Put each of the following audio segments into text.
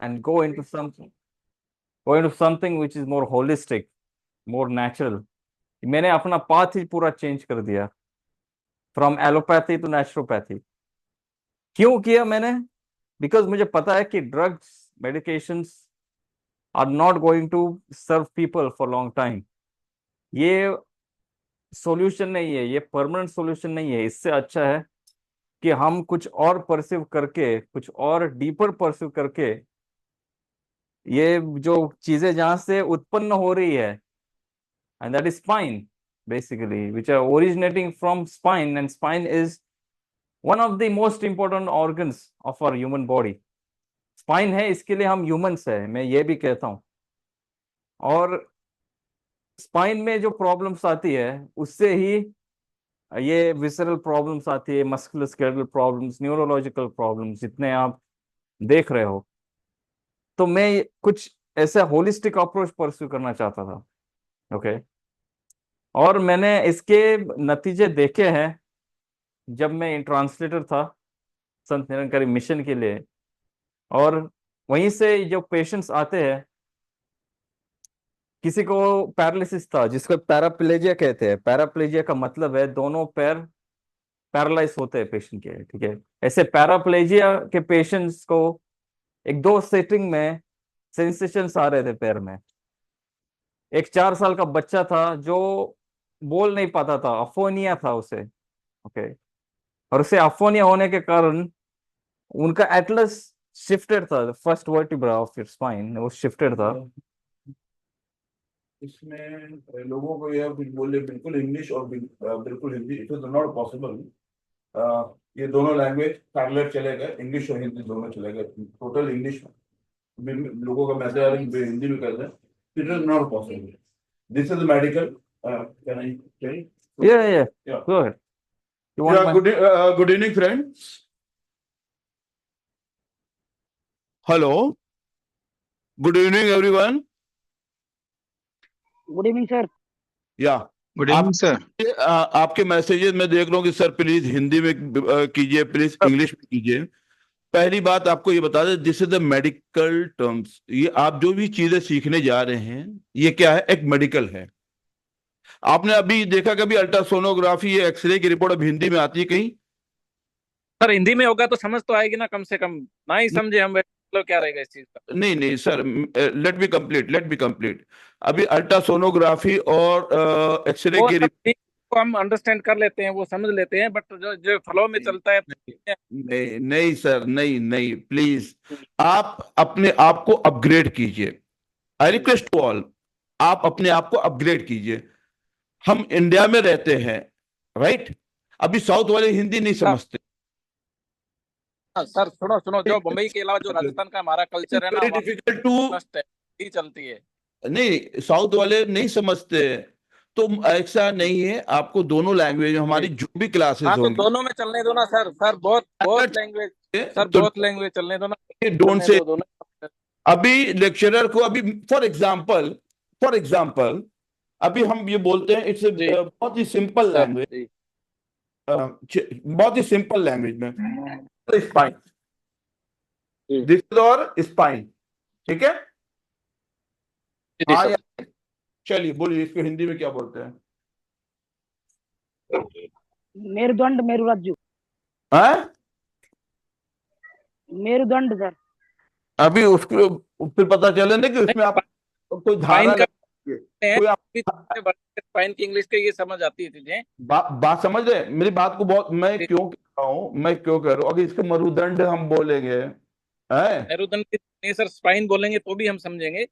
and go into something which is more holistic, more natural. मैंने अपना path ही पूरा change कर दिया, फ्रॉम एलोपैथी टू नेचुरोपैथी। क्यों किया मैंने? बिकॉज मुझे पता है कि drugs, medications are not going to serve people for long time. ये सॉल्यूशन नहीं है, ये परमानेंट सॉल्यूशन नहीं है। इससे अच्छा है कि हम कुछ और परसीव करके, कुछ और डीपर परसीव करके, ये जो चीजें जहां से उत्पन्न हो रही है, and that is spine basically, which are originating from spine, and spine is one of the most important organs of our human body. Spine है, इसके लिए हम ह्यूमंस है, मैं ये भी कहता हूँ। और स्पाइन में जो प्रॉब्लम्स आती है, उससे ही ये विसरल प्रॉब्लम्स आती है, मस्कुलोस्केलेटल प्रॉब्लम्स, न्यूरोलॉजिकल प्रॉब्लम्स जितने आप देख रहे हो। तो मैं कुछ ऐसा होलिस्टिक अप्रोच परस्यू करना चाहता था। ओके। और मैंने इसके नतीजे देखे हैं जब मैं ट्रांसलेटर था संत निरंकारी मिशन के लिए। और वहीं से जो पेशेंट्स आते हैं, किसी को पैरालिसिस था जिसको पैराप्लेजिया कहते हैं। पैराप्लेजिया का मतलब है दोनों पैर पैरालाइज होते हैं पेशेंट के, ठीक है। ऐसे पैराप्लेजिया के पेशेंट्स को एक दो सेटिंग में सेंसेशंस आ रहे थे पैर में। एक 4 साल का बच्चा था जो बोल नहीं पाता था, अफोनिया था उसे। ओके। और उसे अफोनिया होने के कारण उनका एटलस शिफ्टेड था, first vertebra of your spine वो शिफ्टेड था। इसमें लोगों को यह बोले बिल्कुल इंग्लिश और बिल्कुल Hindi, it is not possible. ये दोनों लैंग्वेज पैरेलल चलेगा, इंग्लिश और हिंदी दोनों चलेगा। टोटल इंग्लिश लोगों का मैसेज आ रहा है हिंदी में कर दें, it is not possible. This is medical. Can I Yeah. Go ahead. You want my... Good evening, friends. Hello. Good evening, everyone. Good evening sir. या गुड इवनिंग सर। आपके messages में देख रहा हूँ कि सर प्लीज हिंदी में कीजिए, please English में कीजिए। पहली बात आपको ये बता दें, this is the medical terms. ये आप जो भी चीजें सीखने जा रहे हैं, ये क्या है? एक मेडिकल है। आपने अभी देखा कभी अल्ट्रासोनोग्राफी या एक्सरे की रिपोर्ट अब हिंदी में आती है कहीं? सर हिंदी में होगा तो समझ तो आएगी ना, कम से कम। ना ही समझे हम, मतलब क्या रहेगा इस चीज का? नहीं नहीं सर, लेट बी कंप्लीट। अभी अल्ट्रासोनोग्राफी और एक्सरे की को हम अंडरस्टैंड कर लेते हैं, वो समझ लेते हैं, बट जो जो फ्लो में चलता है नहीं नहीं सर, नहीं नहीं, प्लीज आप अपने आप को अपग्रेड कीजिए। आई रिक्वेस्ट टू ऑल, आप अपने आप को अपग्रेड कीजिए। हम इंडिया में रहते हैं, राइट? अभी साउथ वाले हिंदी नहीं समझते। सर सुनो, जो मुंबई के अलावा जो राजस्थान का हमारा कल्चर है ना, डिफिकल्ट टू ही चलती है। नहीं, साउथ वाले नहीं समझते। तो ऐसा नहीं है, आपको दोनों लैंग्वेज, हमारी जो भी क्लासेस हाँ, तो होंगी दोनों में चलने दो ना सर। बहुत लैंग्वेज सर, तो बहुत लैंग्वेज चलने दो ना। डोंट से अभी लेक्चरर को अभी फॉर एग्जांपल अभी हम ये बोलते हैं, इट्स बहुत ही सिंपल लैंग्वेज, बहुत ही सिंपल लैंग्वेज में स्पाइन, दिस इज और स्पाइन, ठीक है? हाँ, चलिए बोलिए, इसको हिंदी में क्या बोलते हैं? मेरुदंड, मेरुरज्जु। मेरुदंड सर। अभी उसको फिर पता चले ना कि उसमें आप कोई धारा स्पाइन की इंग्लिश के ये समझ आती है तुझे? बात समझ रहे मेरी बात को? बहुत मैं क्यों कह रहा हूँ अगर इसको मरुदंड हम बोलेंगे, मेरुदंड नहीं सर, स्पाइन बोलेंगे तो भी हम समझेंगे।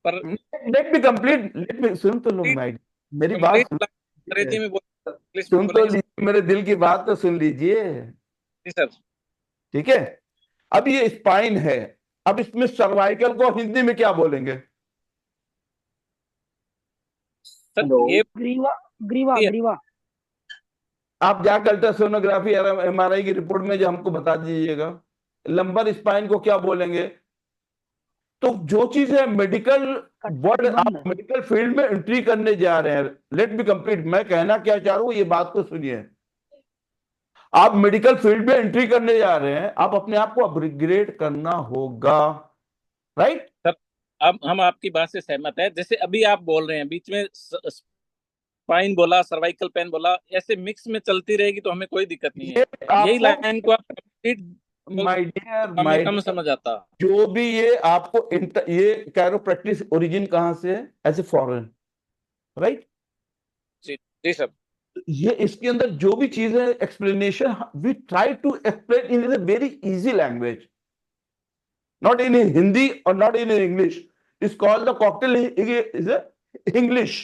पर let me complete, let me सुन तो लो मेरी बात, अंग्रेजी में सुन तो लीजिए, मेरे दिल की बात तो सुन लीजिए सर। ठीक है? अब ये स्पाइन है, अब इसमें सर्वाइकल को हिंदी में क्या बोलेंगे? ये ग्रीवा, ग्रीवा, ग्रीवा। आप जाकर अल्ट्रासोनोग्राफी एमआरआई की रिपोर्ट में जो हमको बता दीजिएगा, लंबर स्पाइन को क्या बोलेंगे? तो जो चीज है मेडिकल वर्ड, आप मेडिकल फील्ड में एंट्री करने जा रहे हैं, लेट मी कंप्लीट। मैं कहना क्या चाह रहा हूं, ये बात को सुनिए। आप मेडिकल फील्ड में एंट्री करने जा रहे हैं, आप अपने आप को अपग्रेड करना होगा। राइट? सर अब हम आपकी बात से सहमत हैं। जैसे अभी आप बोल रहे हैं, बीच में स्पाइन बोला, सर्वाइकल पेन बोला, ऐसे मिक्स में चलती रहेगी तो हमें कोई दिक्कत नहीं है। ये यही आपको, लाइन को आप कंप्लीट माय डियर, हमें कम समझ आता। जो भी ये आपको ये कैरोप्रैक्टिस ओरिजिन कहाँ से है? As a foreign, right? जी जी सर। ये इसके अंदर जो भी चीज है, explanation we try to explain in a very easy language, not in Hindi और not in English. Is called the cocktail is English,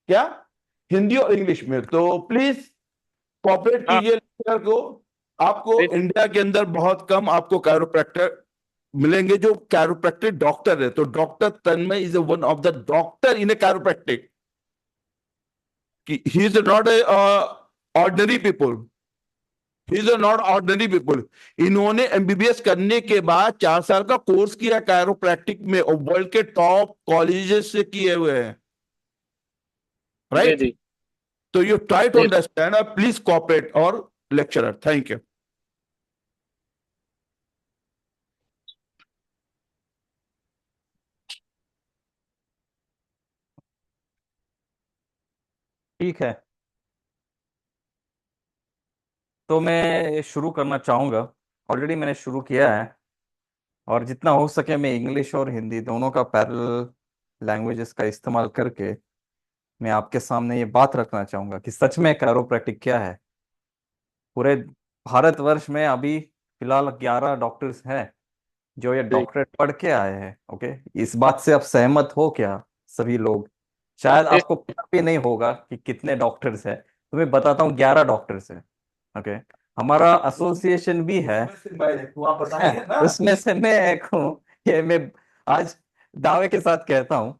क्या हिंदी और इंग्लिश में। तो प्लीज कॉपरेट हाँ कीजिए लेक्चर को। आपको जी इंडिया के अंदर बहुत कम आपको कैरोप्रैक्टर मिलेंगे जो कैरोप्रैक्टिक डॉक्टर है। तो doctor Tanmay is one of the doctor in A chiropractic. He is not a ordinary people, he is not ordinary people. इन्होंने एमबीबीएस करने के बाद 4 साल का कोर्स किया कैरोप्रैक्टिक में, और वर्ल्ड के टॉप कॉलेजेस से किए हुए हैं, जी राइट? जी तो यू ट्राई टू जी। अंडरस्टैंड, प्लीज कॉपरेट और लेक्चरर, थैंक यू। ठीक है, तो मैं शुरू करना चाहूँगा। ऑलरेडी मैंने शुरू किया है, और जितना हो सके मैं इंग्लिश और हिंदी दोनों का पैरेलल लैंग्वेजेस का इस्तेमाल करके मैं आपके सामने ये बात रखना चाहूँगा कि सच में कैरोप्रैक्टिक क्या है। पूरे भारतवर्ष में अभी फिलहाल 11 डॉक्टर्स हैं जो ये जी डॉक्टरेट पढ़ के आए हैं। ओके, इस बात से आप सहमत हो क्या सभी लोग? शायद जी आपको पता भी नहीं होगा कि कितने डॉक्टर्स हैं। तो मैं बताता हूँ, 11 डॉक्टर्स हैं। ओके, हमारा एसोसिएशन भी है। वहां बताइए ना। उसमें से मैं एक हूँ, ये मैं आज दावे के साथ कहता हूँ।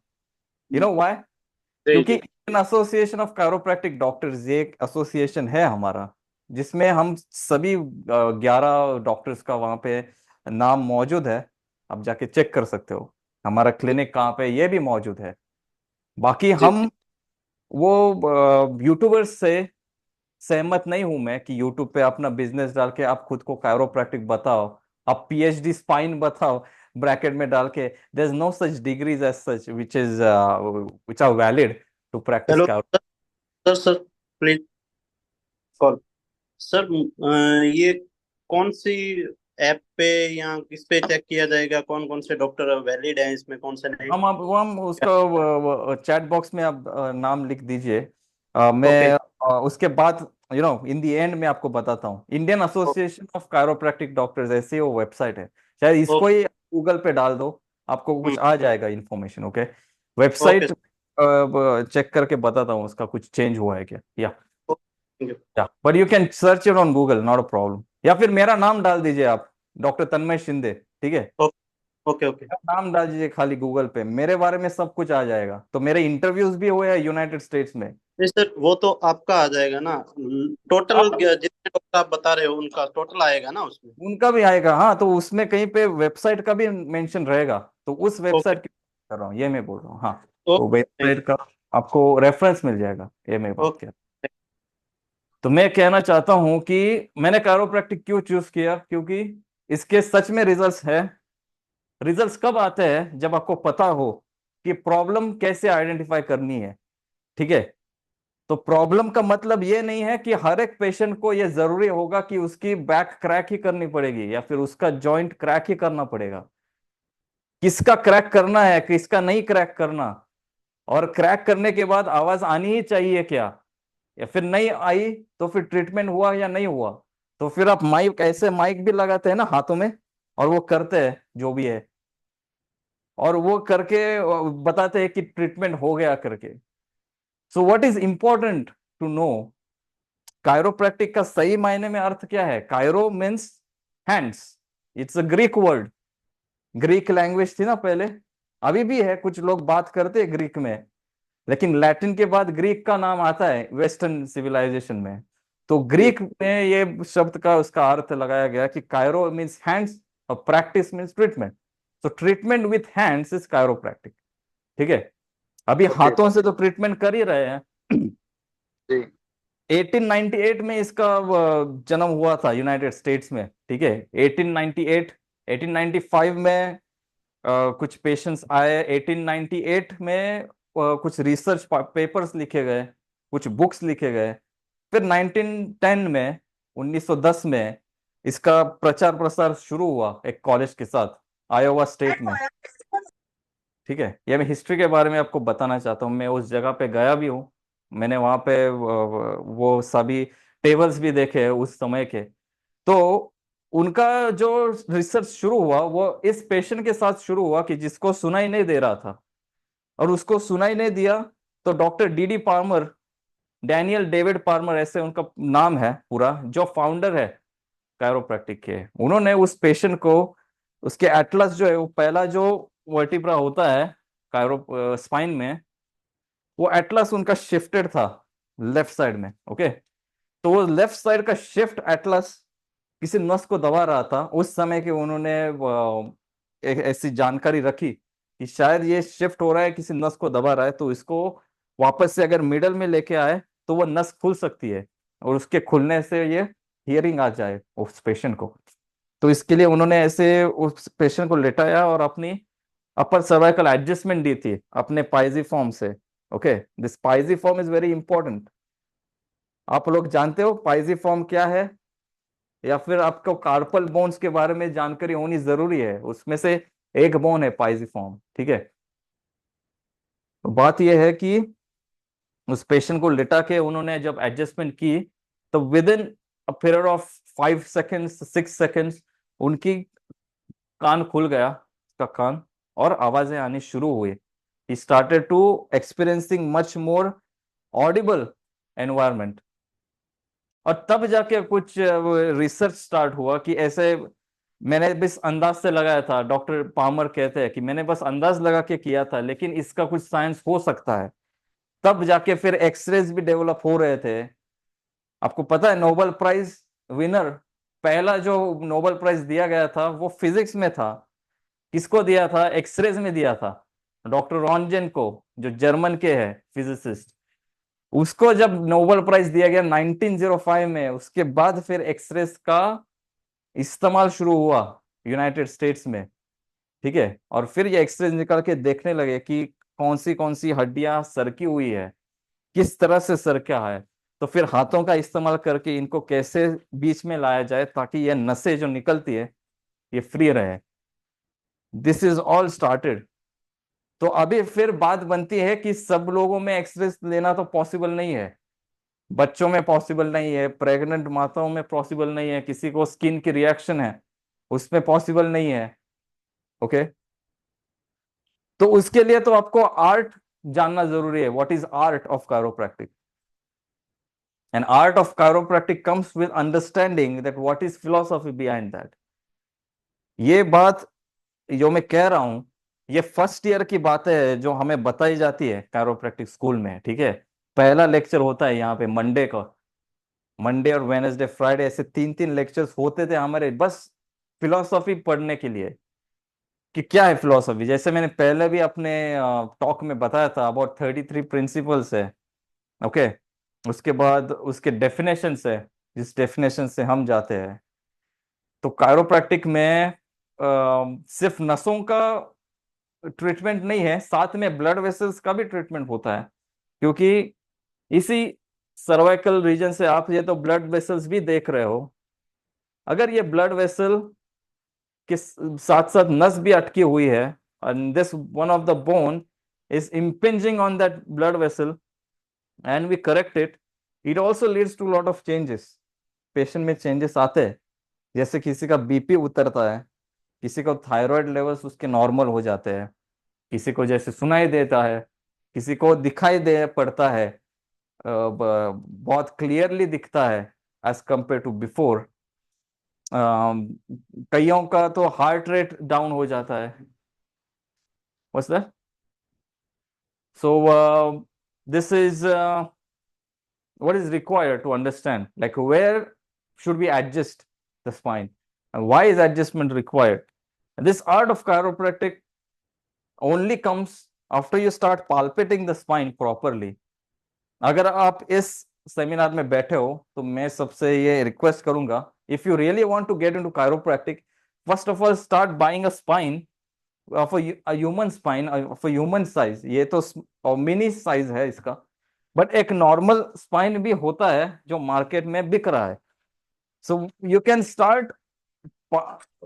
You know why? जी क्योंकि जी Indian association of chiropractic doctors ये एक एसोसिएशन है हमारा, जिसमें हम सभी 11 डॉक्टर्स का वहाँ पे नाम मौजूद है। आप जाके चेक कर सकते हो हमारा क्लिनिक कहाँ पे, ये भी मौजूद है। बाकी जी हम वो यूट्यूबर्स से सहमत नहीं हूं मैं कि यूट्यूब पे अपना बिजनेस डाल के आप खुद को कायरोप्रैक्टिक बताओ, आप पीएचडी स्पाइन बताओ ब्रैकेट में डाल के। There is no such degrees as such which are valid to practice. Hello sir, sir please call. Sir ये कौन सी ऐप पे या किस पे चेक किया जाएगा कौन कौन से डॉक्टर वैलिड हैं इसमें, कौन से नहीं? हम उसका चैट बॉक्स में आप नाम लिख दीजिए। ओके मैं उसके बाद इन दी एंड में आपको बताता हूँ। Indian association of chiropractic doctors, ऐसी वो वेबसाइट है। शायद इसको ओके। ही गूगल पे डाल दो, आपको कुछ आ जाएगा information. Okay, okay website check करके बताता हूँ उसका कुछ चेंज हुआ है क्या। सर। या but you can search it on Google, not a problem. या फिर मेरा नाम डाल दीजिए आप, डॉक्टर तन्मय शिंदे। ठीक है, ओके ओके। नाम डाल दीजिए खाली गूगल पे, मेरे बारे में सब कुछ आ जाएगा। तो मेरे इंटरव्यूज भी हुए हैं यूनाइटेड स्टेट्स में। नहीं सर, वो तो आपका आ जाएगा ना, टोटल आप जितने डॉक्टर आप बता रहे हो उनका टोटल आएगा ना उसमें? उनका भी आएगा, हाँ। तो उसमें कहीं पे वेबसाइट का भी मेंशन रहेगा, तो उस ओके वेबसाइट की बात कर रहा हूँ, ये मैं बोल रहा हूँ। हाँ, वो ओके थैंक वेबसाइट का आपको रेफरेंस मिल जाएगा, ये मैं यू। बात कर। तो मैं कहना चाहता हूँ कि मैंने कैरोप्रैक्टिक क्यों चूज किया, क्योंकि इसके सच में रिजल्ट्स है। रिजल्ट्स कब आते हैं? जब आपको पता हो कि प्रॉब्लम कैसे आइडेंटिफाई करनी है। ठीक है, तो प्रॉब्लम का मतलब ये नहीं है कि हर एक पेशेंट को ये जरूरी होगा कि उसकी बैक क्रैक ही करनी पड़ेगी या फिर उसका जॉइंट क्रैक ही करना पड़ेगा। किसका क्रैक करना है, किसका नहीं क्रैक करना, और क्रैक करने के बाद आवाज आनी ही चाहिए क्या, या फिर नहीं आई तो फिर ट्रीटमेंट हुआ या नहीं हुआ। तो फिर आप माइक, ऐसे माइक भी लगाते हैं ना हाथों में, और वो करते हैं जो भी है, और वो करके बताते हैं कि ट्रीटमेंट हो गया करके। So what is important to know, chiropractic का सही मायने में अर्थ क्या है? Chiro means hands. It's a Greek word. Greek language थी ना पहले, अभी भी है, कुछ लोग बात करते हैं ग्रीक में, लेकिन लैटिन के बाद ग्रीक का नाम आता है वेस्टर्न सिविलाइजेशन में। तो जी ग्रीक में ये शब्द का उसका अर्थ लगाया गया कि कायरो मीन्स हैंड्स और प्रैक्टिस मीन्स ट्रीटमेंट। तो treatment with hands is chiropractic. ठीक है, अभी ओके। हाथों से तो ट्रीटमेंट कर ही रहे हैं। जी 1898 में इसका जन्म हुआ था यूनाइटेड स्टेट्स में। ठीक है, 1898, 1895 में कुछ पेशेंट्स आए 1898 में, कुछ रिसर्च पेपर्स लिखे गए, कुछ बुक्स लिखे गए। फिर 1910 में, 1910 में इसका प्रचार प्रसार शुरू हुआ एक कॉलेज के साथ, आयोवा स्टेट में। ठीक है, ये मैं हिस्ट्री के बारे में आपको बताना चाहता हूँ। मैं उस जगह पे गया भी हूँ, मैंने वहाँ पे वो सभी टेबल्स भी देखे हैं उस समय के। तो उनका जो रिसर्च शुरू हुआ वो इस पेशेंट के साथ शुरू हुआ कि जिसको सुनाई नहीं दे रहा था, और उसको सुनाई नहीं दिया तो doctor D Parmar, Daniel David Parmar ऐसे उनका नाम है पूरा, जो फाउंडर है कायरोप्रैक्टिक के, उन्होंने उस पेशेंट को, उसके एटलस जो है, वो पहला जो वर्टिब्रा होता है कायरो स्पाइन में, वो एटलस उनका शिफ्टेड था लेफ्ट साइड में। ओके, तो वो लेफ्ट साइड का शिफ्ट एटलस किसी नस को दबा रहा था उस समय के, उन्होंने एक ऐसी जानकारी रखी कि शायद ये शिफ्ट हो रहा है, किसी नस को दबा रहा है, तो इसको वापस से अगर मिडल में लेके आए तो वो नस खुल सकती है, और उसके खुलने से ये हियरिंग आ जाए उस पेशेंट को। तो इसके लिए उन्होंने ऐसे उस पेशेंट को लेटाया और अपनी अपर सर्वाइकल एडजस्टमेंट दी थी अपने पाइजी फॉर्म से। ओके, दिस पाइजी फॉर्म इज वेरी इंपॉर्टेंट। आप लोग जानते हो पाइजी फॉर्म क्या है, या फिर आपको कार्पल बोन्स के बारे में जानकारी होनी जरूरी है? उसमें से एक बोन है पाइजिफॉर्म। ठीक है, तो बात यह है कि उस पेशेंट को लिटा के उन्होंने जब एडजस्टमेंट की, तो with in a period of 5 seconds 6 seconds उनकी कान खुल गया, उसका कान, और आवाजें आनी शुरू हुई। He started to experiencing much more audible environment. और तब जाके कुछ रिसर्च स्टार्ट हुआ कि ऐसे, मैंने बस अंदाज से लगाया था, डॉक्टर पामर कहते हैं कि मैंने बस अंदाज लगा के किया था, लेकिन इसका कुछ साइंस हो सकता है। तब जाके फिर एक्सरेज भी डेवलप हो रहे थे। आपको पता है नोबेल प्राइज विनर, पहला जो नोबेल प्राइज दिया गया था वो फिजिक्स में था। किसको दिया था? एक्सरेज में दिया था, डॉक्टर रॉन्जेन को, जो जर्मन के हैं फिजिसिस्ट। उसको जब नोबेल प्राइज दिया गया 1905 में, उसके बाद फिर एक्सरेज का इस्तेमाल शुरू हुआ यूनाइटेड स्टेट्स में। ठीक है, और फिर ये एक्सरेज निकाल के देखने लगे कि कौन सी हड्डियां सरकी हुई है, किस तरह से सरका है। तो फिर हाथों का इस्तेमाल करके इनको कैसे बीच में लाया जाए ताकि ये नसें जो निकलती है ये फ्री रहे। This is all started. तो अभी फिर बात बनती है कि सब लोगों में एक्सरेज लेना तो पॉसिबल नहीं है, बच्चों में पॉसिबल नहीं है, प्रेग्नेंट माताओं में पॉसिबल नहीं है, किसी को स्किन की रिएक्शन है उसमें पॉसिबल नहीं है। ओके, तो उसके लिए तो आपको आर्ट जानना जरूरी है। What is art of chiropractic? And art of chiropractic comes with understanding that what is philosophy behind that. ये बात जो मैं कह रहा हूं, ये फर्स्ट ईयर की बातें है जो हमें बताई जाती है कायरोप्रैक्टिक स्कूल में। ठीक है, पहला लेक्चर होता है यहाँ पे मंडे का, मंडे और वेनेसडे फ्राइडे, ऐसे 3 3 लेक्चर्स होते थे हमारे, बस फिलोसॉफी पढ़ने के लिए कि क्या है फिलोसॉफी। जैसे मैंने पहले भी अपने टॉक में बताया था, अबाउट 33 प्रिंसिपल्स है। ओके, उसके बाद उसके डेफिनेशन है, जिस डेफिनेशन से हम जाते हैं। तो कायरोप्रैक्टिक में सिर्फ नसों का ट्रीटमेंट नहीं है, साथ में ब्लड वेसल्स का भी ट्रीटमेंट होता है, क्योंकि इसी सर्वाइकल रीजन से आप ये तो ब्लड वेसल्स भी देख रहे हो। अगर ये ब्लड वेसल के साथ साथ नस भी अटकी हुई है, and this one of the bone is impinging on that blood vessel and we correct it, it also leads to lot of changes। Patient में चेंजेस आते हैं, जैसे किसी का बीपी उतरता है, किसी को थायराइड लेवल्स उसके नॉर्मल हो जाते हैं, किसी को जैसे सुनाई देता है, किसी को दिखाई दे पड़ता है, बहुत क्लियरली दिखता है एज कंपेयर टू बिफोर। कईयों का तो हार्ट रेट डाउन हो जाता है। What's that? So this is what is required to understand, like where should we adjust the spine and why is adjustment required. And this art of chiropractic only comes after you start palpating the spine properly। अगर आप इस seminar में बैठे हो तो मैं सबसे ये रिक्वेस्ट करूंगा, if you really want to get into chiropractic, first of all start buying a spine of a human spine, of a human size, ये तो मिनी साइज है इसका, बट एक नॉर्मल स्पाइन भी होता है जो मार्केट में बिक रहा है. So you can start,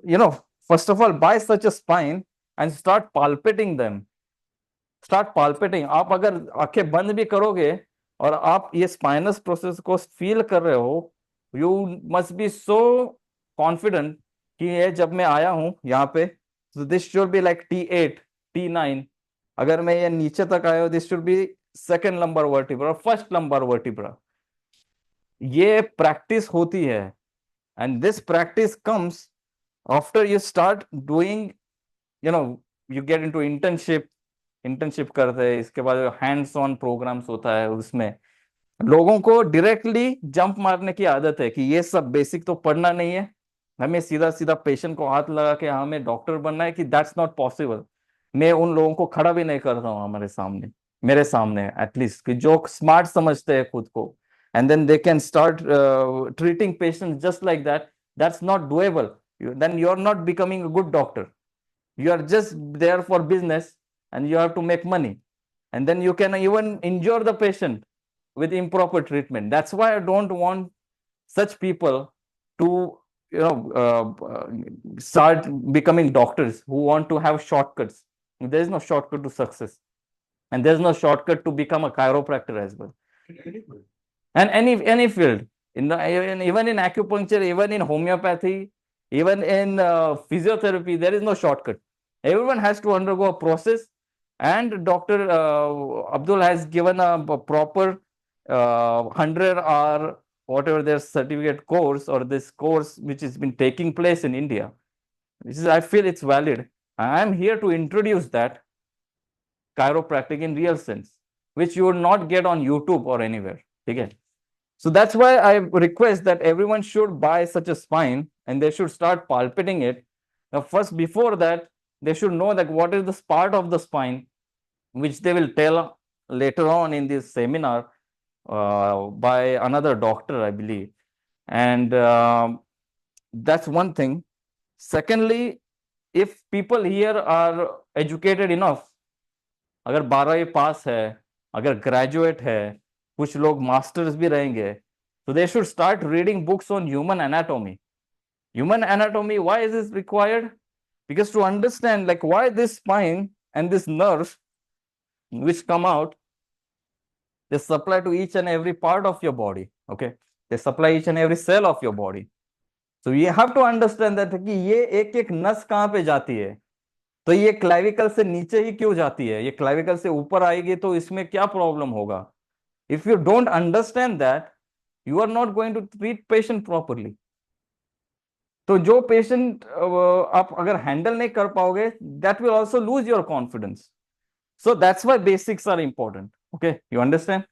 you know, first of all buy such a spine and start palpating them. Start पाल्पेटिंग. आप अगर आंखें बंद भी करोगे और आप ये स्पाइनस प्रोसेस को फील कर रहे हो, you must be so confident कि ये जब मैं आया हूं यहाँ पे, so this should be like T8 T9. अगर मैं ये नीचे तक आया हूं, this should be second lumbar vertebra, first lumbar vertebra. ये प्रैक्टिस होती है, and this practice comes after you start doing, you know, you get into internship करते हैं. इसके बाद हैंड्स ऑन प्रोग्राम्स होता है, उसमें लोगों को डायरेक्टली जंप मारने की आदत है कि ये सब बेसिक तो पढ़ना नहीं है, हमें सीधा सीधा पेशेंट को हाथ लगा के हमें डॉक्टर बनना है, कि दैट्स नॉट पॉसिबल. मैं उन लोगों को खड़ा भी नहीं करता हूँ हमारे सामने, मेरे सामने एटलीस्ट, कि जो स्मार्ट समझते हैं खुद को, and then they can start treating patient just like that. That's not doable. Then you are not becoming a good doctor. You are just there for business and you have to make money, and then you can even injure the patient with improper treatment. That's why I don't want such people to, you know, start becoming doctors who want to have shortcuts. There is no shortcut to success, and there's no shortcut to become a chiropractor as well. And any field, even in acupuncture, even in homeopathy, even in physiotherapy, there is no shortcut. Everyone has to undergo a process, and Dr. Abdul has given a proper 100-hour whatever their certificate course, or this course which has been taking place in India, which is, I feel it's valid. I am here to introduce that chiropractic in real sense, which you would not get on YouTube or anywhere. Okay. So that's why I request that everyone should buy such a spine, and they should start palpating it. Now, first, before that, they should know that what is the part of the spine, which they will tell later on in this seminar by another doctor, I believe. And that's one thing. Secondly, if people here are educated enough, अगर 12वीं पास है, अगर graduate है, कुछ लोग masters भी रहेंगे, so they should start reading books on human anatomy. Human anatomy, why is this required? Because to understand like why this spine and this nerve which come out, they supply to each and every part of your body. Okay, they supply each and every cell of your body. So you have to understand that कि ये एक एक नस कहाँ पे जाती है, तो ये क्लाविकल से नीचे ही क्यों जाती है, ये क्लाविकल से ऊपर आएगी तो इसमें क्या प्रॉब्लम होगा. If you don't understand that, you are not going to treat patient properly. तो जो पेशेंट आप अगर हैंडल नहीं कर पाओगे, that will also lose your confidence. So that's why basics are important. Okay, you understand?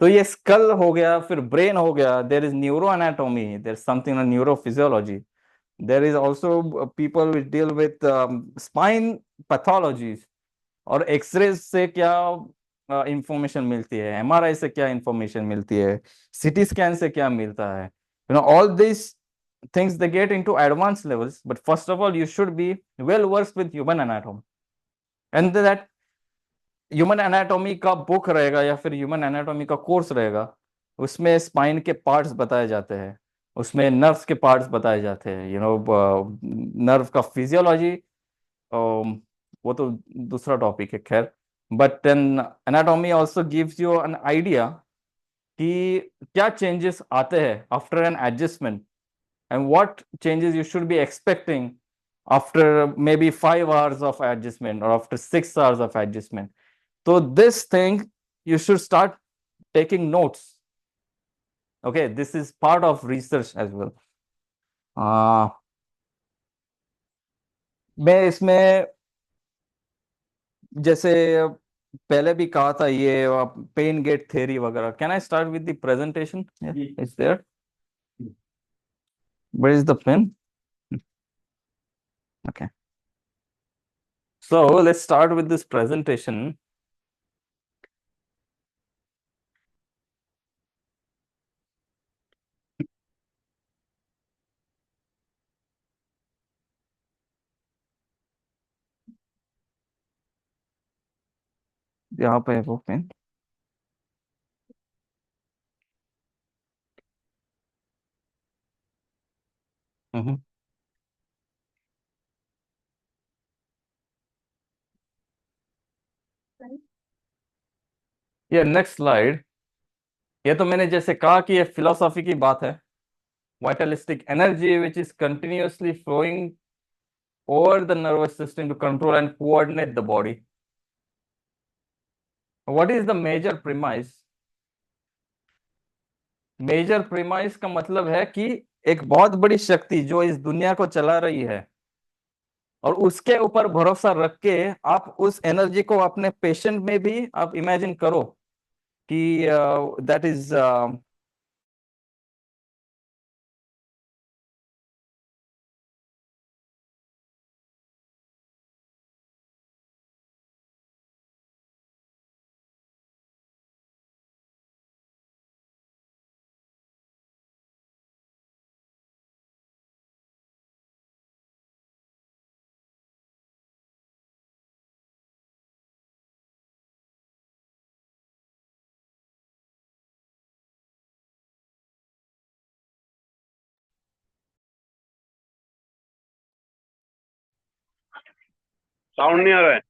तो ये स्कल हो गया, फिर ब्रेन हो गया. There is neuroanatomy, there's something on neurophysiology. There is also people which deal with spine pathologies, और X-rays से क्या इंफॉर्मेशन मिलती है, एमआरआई से क्या इंफॉर्मेशन मिलती है, सीटी स्कैन से क्या मिलता है. All this things they get into advanced levels, but first of all you should be well versed with human anatomy, and that human anatomy का बुक रहेगा या फिर human anatomy का कोर्स रहेगा, उसमें स्पाइन के पार्ट्स बताए जाते हैं, उसमें नर्व्स के पार्ट्स बताए जाते हैं. नर्व का फिजियोलॉजी वो तो दूसरा टॉपिक है खैर, but then anatomy also gives you an idea कि क्या चेंजेस आते हैं after an adjustment, and what changes you should be expecting after maybe 5 hours of adjustment or after 6 hours of adjustment. So this thing you should start taking notes. Okay, this is part of research as well. मैं इसमें जैसे पहले भी कहा था ये pain gate theory वगैरह. Can I start with the presentation? Is there? Where is the pen? Okay. So let's start with this presentation. यहाँ पे है वो पेन। हम्म। ये नेक्स्ट स्लाइड, ये तो मैंने जैसे कहा कि ये फिलोसॉफी की बात है। Vitalistic energy which is continuously flowing over the nervous system to control and coordinate the body. What is the major premise? Major premise का मतलब है कि एक बहुत बड़ी शक्ति जो इस दुनिया को चला रही है, और उसके ऊपर भरोसा रख के आप उस एनर्जी को अपने पेशेंट में भी आप इमेजिन करो कि दैट इज साउंड नहीं आ रहा है।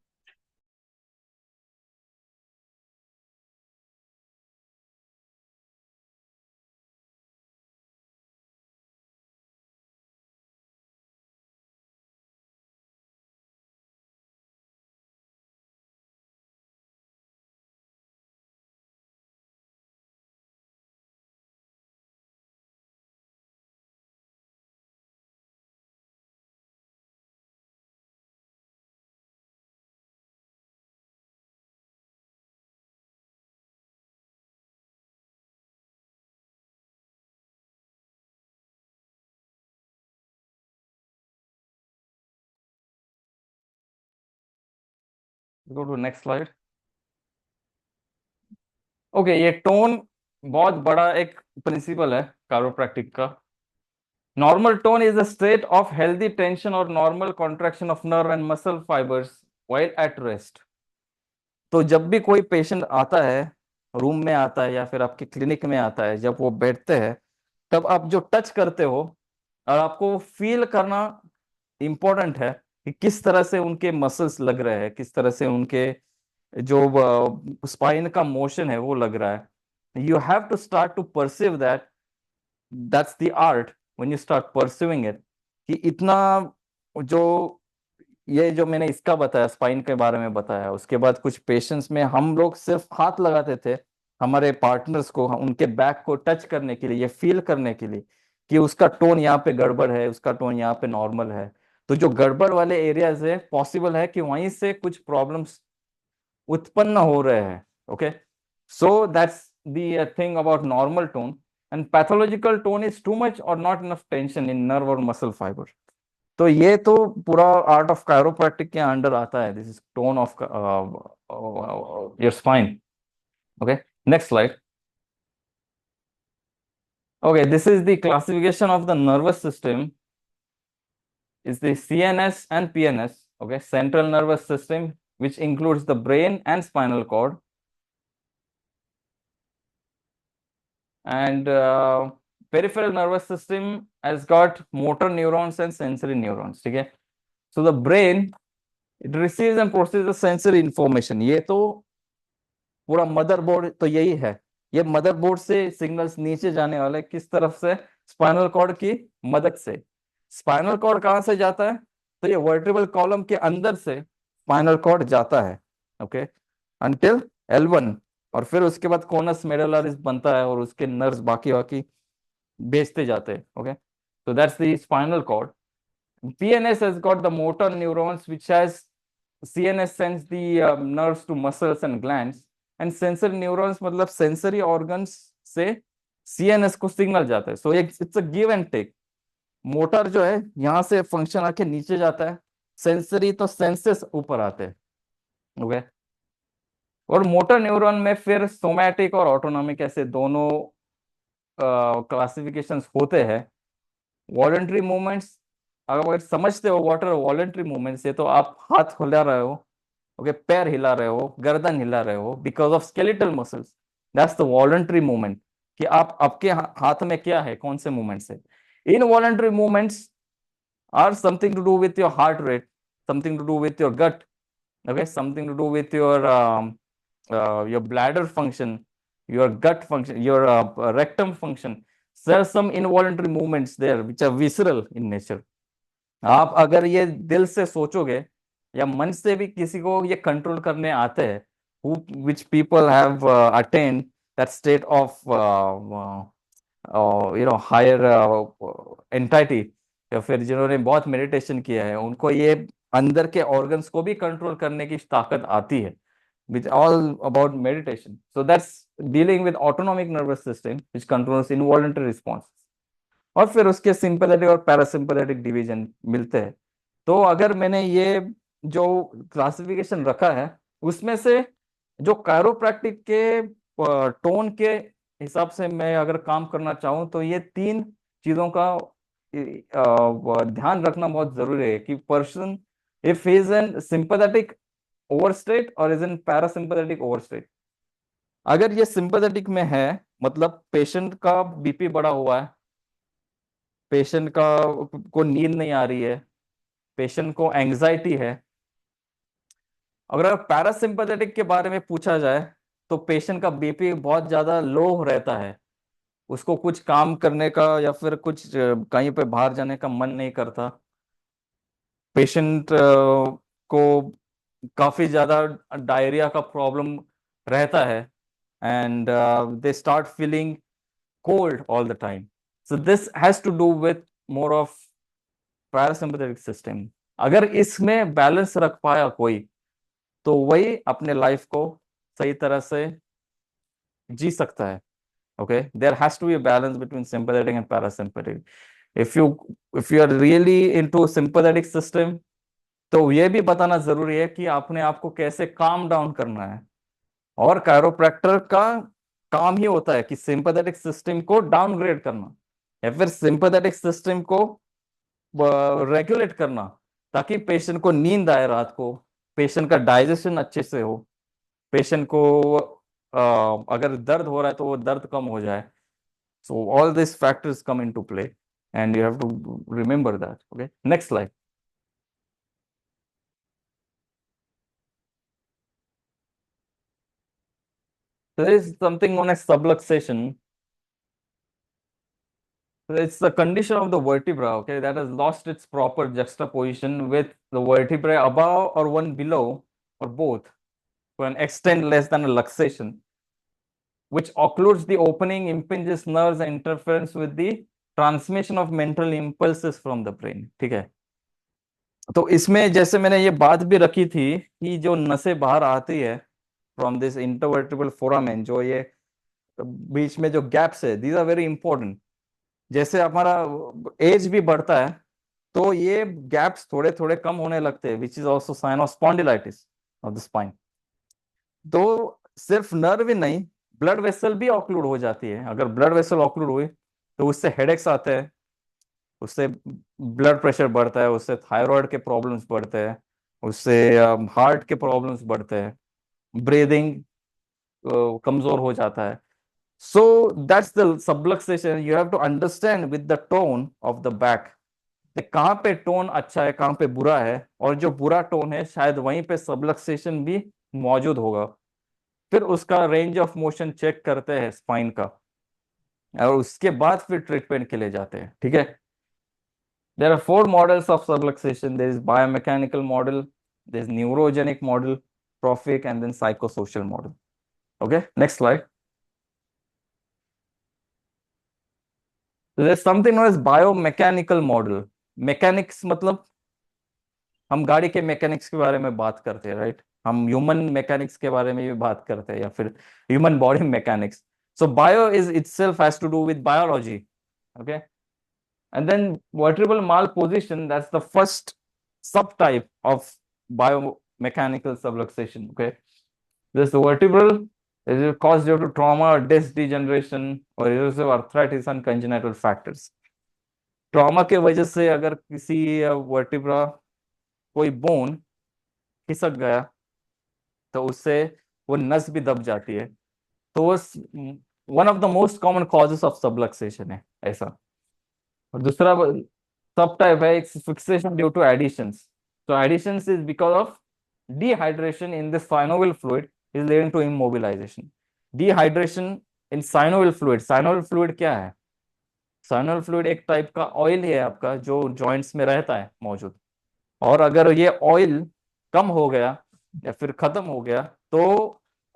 Go to next slide. Okay, ये टोन बहुत बड़ा एक प्रिंसिपल है काइरोप्रैक्टिक का। Normal tone is a state of healthy tension और normal contraction of nerve and muscle fibres while at rest. तो जब भी कोई पेशेंट आता है, रूम में आता है या फिर आपके क्लिनिक में आता है, जब वो बैठते हैं तब आप जो टच करते हो और आपको फील करना इम्पोर्टेंट है कि किस तरह से उनके मसल्स लग रहे हैं, किस तरह से उनके जो स्पाइन का मोशन है वो लग रहा है। You have to start to perceive that, that's the art when you start perceiving it. कि इतना जो ये जो मैंने इसका बताया, स्पाइन के बारे में बताया, उसके बाद कुछ पेशेंट्स में हम लोग सिर्फ हाथ लगाते थे हमारे पार्टनर्स को, उनके बैक को टच करने के लिए, ये फील करने के लिए कि उसका टोन यहाँ पे गड़बड़ है, उसका टोन यहाँ पे नॉर्मल है। तो जो गड़बड़ वाले एरियाज है, पॉसिबल है कि वहीं से कुछ प्रॉब्लम्स उत्पन्न हो रहे हैं। Okay, so that's the thing about normal tone. And pathological tone is too much और not enough tension in nerve और मसल फाइबर। तो ये तो पूरा आर्ट ऑफ कायरोप्रैक्टिक के अंडर आता है। This is tone of your spine. Okay, next slide. Okay, this is the classification of the nervous system. Is the CNS and PNS. Okay, central nervous system, which includes the brain and spinal cord, and peripheral nervous system has got motor neurons and sensory neurons. ठीक है, so the brain, it receives and processes the sensory information. ये तो पूरा motherboard तो यही है। ये motherboard से सिग्नल्स नीचे जाने वाले किस तरफ से? स्पाइनल कॉर्ड की मदद से। स्पाइनल कॉर्ड कहाँ से जाता है? तो ये वर्टेब्रल कॉलम के अंदर से स्पाइनल कॉर्ड जाता है, ओके, अंटिल L1, और फिर उसके बाद कोनस मेडुलारिस बनता है और उसके नर्व्स बाकी बाकी भेजते जाते हैं। Okay, so that's the spinal cord. PNS has got the motor neurons, which has CNS sends the nerves to muscles and glands, and sensory neurons मतलब sensory organs से CNS को सिग्नल जाता है। So it's a give and take. Motor जो है यहाँ से function आके नीचे जाता है, सेंसरी तो सेंसेस ऊपर आते हैं। ओके, और मोटर न्यूरॉन में फिर सोमैटिक और ऑटोनॉमिक ऐसे दोनों क्लासिफिकेशंस होते हैं। वॉलंटरी मूवमेंट्स, अगर समझते हो व्हाट आर वॉलंटरी मूवमेंट्स, ये तो आप हाथ खुला रहे हो ओके, पैर हिला रहे हो, गर्दन हिला रहे हो, because of skeletal muscles. That's the voluntary movement, कि आप आपके हाथ में क्या है, कौन से मूवमेंट्स है। Involuntary movements are something to do with your heart rate, something to do with your gut, okay, something to do with your bladder function, your gut function, your rectum function. There are some involuntary movements there which are visceral in nature. आप अगर ये दिल से सोचोगे या मन से भी किसी को ये कंट्रोल करने आते हैं, which people have attained that state of higher entity, या फिर जिन्होंने बहुत मेडिटेशन किया है, उनको ये अंदर के ऑर्गन्स को भी कंट्रोल करने की ताकत आती है, which all about meditation. So that's dealing with autonomic nervous system which controls involuntary response. और फिर उसके सिंपैथेटिक और पैरासिम्पैथेटिक डिवीजन मिलते हैं। तो अगर मैंने ये जो क्लासिफिकेशन रखा है, उसमें से जो कायरोप्रैक्टिक के टोन के हिसाब से मैं अगर काम करना चाहूँ, तो ये 3 चीजों का ध्यान रखना बहुत जरूरी है कि person if is an sympathetic overstate और इज एन पैरासिम्पैथेटिक ओवरस्टेट। अगर ये सिंपैथेटिक में है, मतलब पेशेंट का बीपी बढ़ा हुआ है, पेशेंट को नींद नहीं आ रही है, पेशेंट को एंजाइटी है। अगर पैरासिम्पैथेटिक के बारे में पूछा जाए, तो पेशेंट का बीपी बहुत ज्यादा लो रहता है, उसको कुछ काम करने का या फिर कुछ कहीं पे बाहर जाने का मन नहीं करता। पेशेंट को काफी ज्यादा डायरिया का प्रॉब्लम रहता है, and they start feeling cold all the time. So this has to do with more of parasympathetic system. अगर इसमें बैलेंस रख पाया कोई, तो वही अपने लाइफ को सही तरह से जी सकता है। Okay, there has to be a balance between sympathetic and parasympathetic. If you are really into sympathetic system, तो ये भी बताना जरूरी है कि आपने आपको कैसे काम डाउन करना है। और कायरोप्रैक्टर का काम ही होता है कि सिंपैथेटिक सिस्टम को डाउनग्रेड करना या फिर सिंपैथेटिक सिस्टम को रेगुलेट करना, ताकि पेशेंट को नींद आए रात को, पेशेंट का डाइजेशन अच्छे से हो, पेशेंट को अगर दर्द हो रहा है तो वो दर्द कम हो जाए। So all this factors come into play and you have to remember that. Okay, next slide. There is something known as subluxation. It's the condition of the vertebra, okay, that has lost its proper juxtaposition with the vertebrae above or one below or both to an extent less than a luxation, which occludes the opening, impinges nerves, and interferes with the transmission of mental impulses from the brain. ठीक है, तो इसमें जैसे मैंने ये बात भी रखी थी कि जो नसें बाहर आती है फ्रॉम दिस इंटरवर्टिब्रल फोरामेन, जो ये बीच में जो गैप्स है, दीज आर वेरी इंपॉर्टेंट। जैसे हमारा एज भी बढ़ता है, तो ये गैप्स थोड़े थोड़े कम होने लगते हैं, which is also sign of spondylitis of the spine. तो सिर्फ नर्व ही नहीं, ब्लड वेसल भी ऑक्लूड हो जाती है। अगर ब्लड वेसल ऑक्लूड हुई, तो उससे हेडेक्स आते हैं, उससे ब्लड प्रेशर बढ़ता है, उससे थायराइड के प्रॉब्लम्स बढ़ते हैं, उससे हार्ट के प्रॉब्लम्स बढ़ते हैं, ब्रीदिंग कमजोर हो जाता है। So that's the subluxation. You have to understand with the tone of the back, कहाँ पे टोन अच्छा है, कहाँ पे बुरा है, और जो बुरा टोन है शायद वहीं पे सबलक्सेशन भी मौजूद होगा। फिर उसका रेंज ऑफ मोशन चेक करते हैं स्पाइन का, और उसके बाद फिर ट्रीटमेंट के लिए जाते हैं। ठीक है, there are 4 models of subluxation. There is biomechanical model, there is neurogenic model, trophic, and then psychosocial model. Okay, next slide. There is something known as biomechanical model. Mechanics मतलब हम गाड़ी के मैकेनिक्स के बारे में बात करते हैं, राइट? हम ह्यूमन मैकेनिक्स के बारे में भी बात करते हैं, या फिर human body mechanics. So bio is itself has to do with biology, okay? And then vertebral malposition, that's the first subtype of biomechanical subluxation, okay? This vertebral is caused due to trauma or disc degeneration or erosive arthritis and congenital factors. Trauma के वजह से अगर किसी vertebra, कोई bone खिसक गया, तो उससे वो नस भी दब जाती है। तो वो one of the most common causes of subluxation है ऐसा। और दूसरा सब टाइप है फिक्सेशन ड्यू टू एडिशंस। तो adhesions is because of dehydration in the synovial fluid is leading to immobilization. Dehydration in synovial fluid, synovial fluid क्या है? synovial fluid एक टाइप का ऑयल है आपका जो जॉइंट्स में रहता है मौजूद। और अगर ये ऑयल कम हो गया या फिर खत्म हो गया तो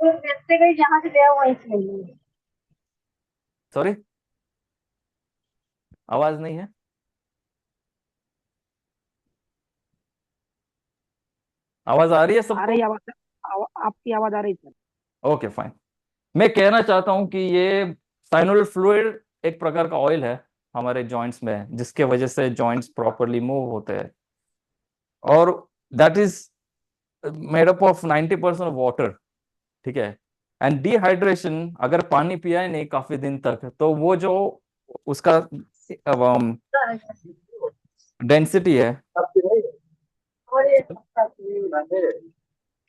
जहाँ से गया वहीं से नहीं है। सॉरी, आवाज नहीं है। आवाज आ रही है आ सबको? रही आवाज, आपकी आवाज आ रही सर। Okay fine. मैं कहना चाहता हूं कि ये साइनोवियल फ्लूइड एक प्रकार का ऑयल है हमारे जॉइंट्स में, जिसके वजह से जॉइंट्स प्रॉपरली मूव होते हैं। और that is made up of 90% water, ठीक है। एंड डिहाइड्रेशन, अगर पानी पिया ही नहीं काफी दिन तक, तो वो जो उसका डेंसिटी है,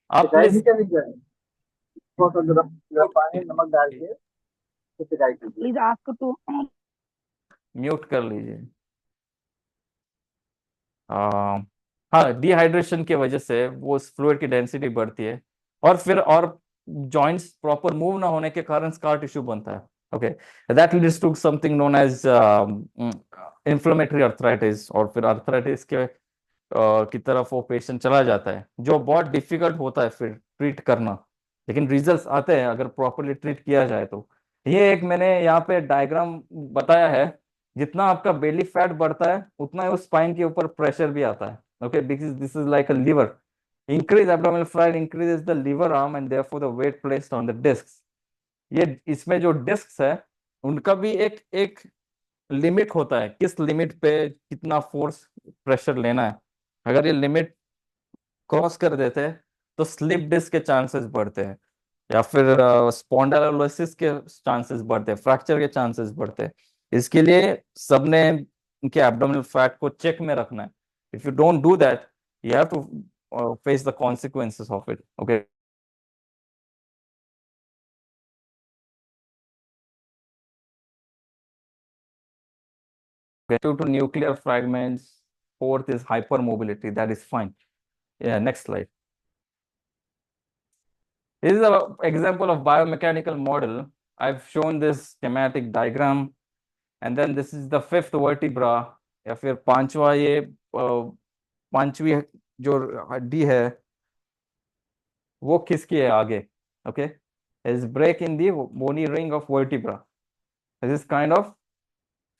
आप please please ask to mute कर लीजिए। हाँ, डिहाइड्रेशन की वजह से वो फ्लूइड की डेंसिटी बढ़ती है, और फिर और जॉइंट्स प्रॉपर मूव ना होने के कारण स्कार टिश्यू बनता है। Okay, that leads to something known as inflammatory arthritis, और फिर अर्थराइटिस के की तरफ वो पेशेंट चला जाता है, जो बहुत डिफिकल्ट होता है फिर ट्रीट करना। लेकिन रिजल्ट्स आते हैं अगर प्रॉपरली ट्रीट किया जाए तो। ये एक मैंने यहाँ पे डायग्राम बताया है। जितना आपका बेली फैट बढ़ता है उतना ही उस स्पाइन के ऊपर प्रेशर भी आता है। Okay, this is like a lever. Increase abdominal fat increases the lever arm and therefore the weight placed on the discs. ये इसमें जो डिस्क्स है उनका भी एक एक लिमिट होता है, किस लिमिट पे कितना फोर्स प्रेशर लेना है। अगर ये लिमिट क्रॉस कर देते हैं तो स्लिप डिस्क के चांसेस बढ़ते हैं, या फिर स्पॉन्डालोसिस के चांसेस बढ़ते हैं, फ्रैक्चर के चांसेस बढ़ते हैं। इसके लिए सबने उनके एब्डोमिनल फैट को चेक में रखना है। If you don't do that, you have to face the consequences of it. Okay, due to nuclear fragments. Fourth is hypermobility. That is fine. Yeah, next slide. This is an example of biomechanical model. I've shown this schematic diagram, and then this is the fifth vertebra, या फिर पांचवा ये पांचवी जो हड्डी है वो किसकी है आगे। Okay, is break in the bony ring of vertebra. This is kind of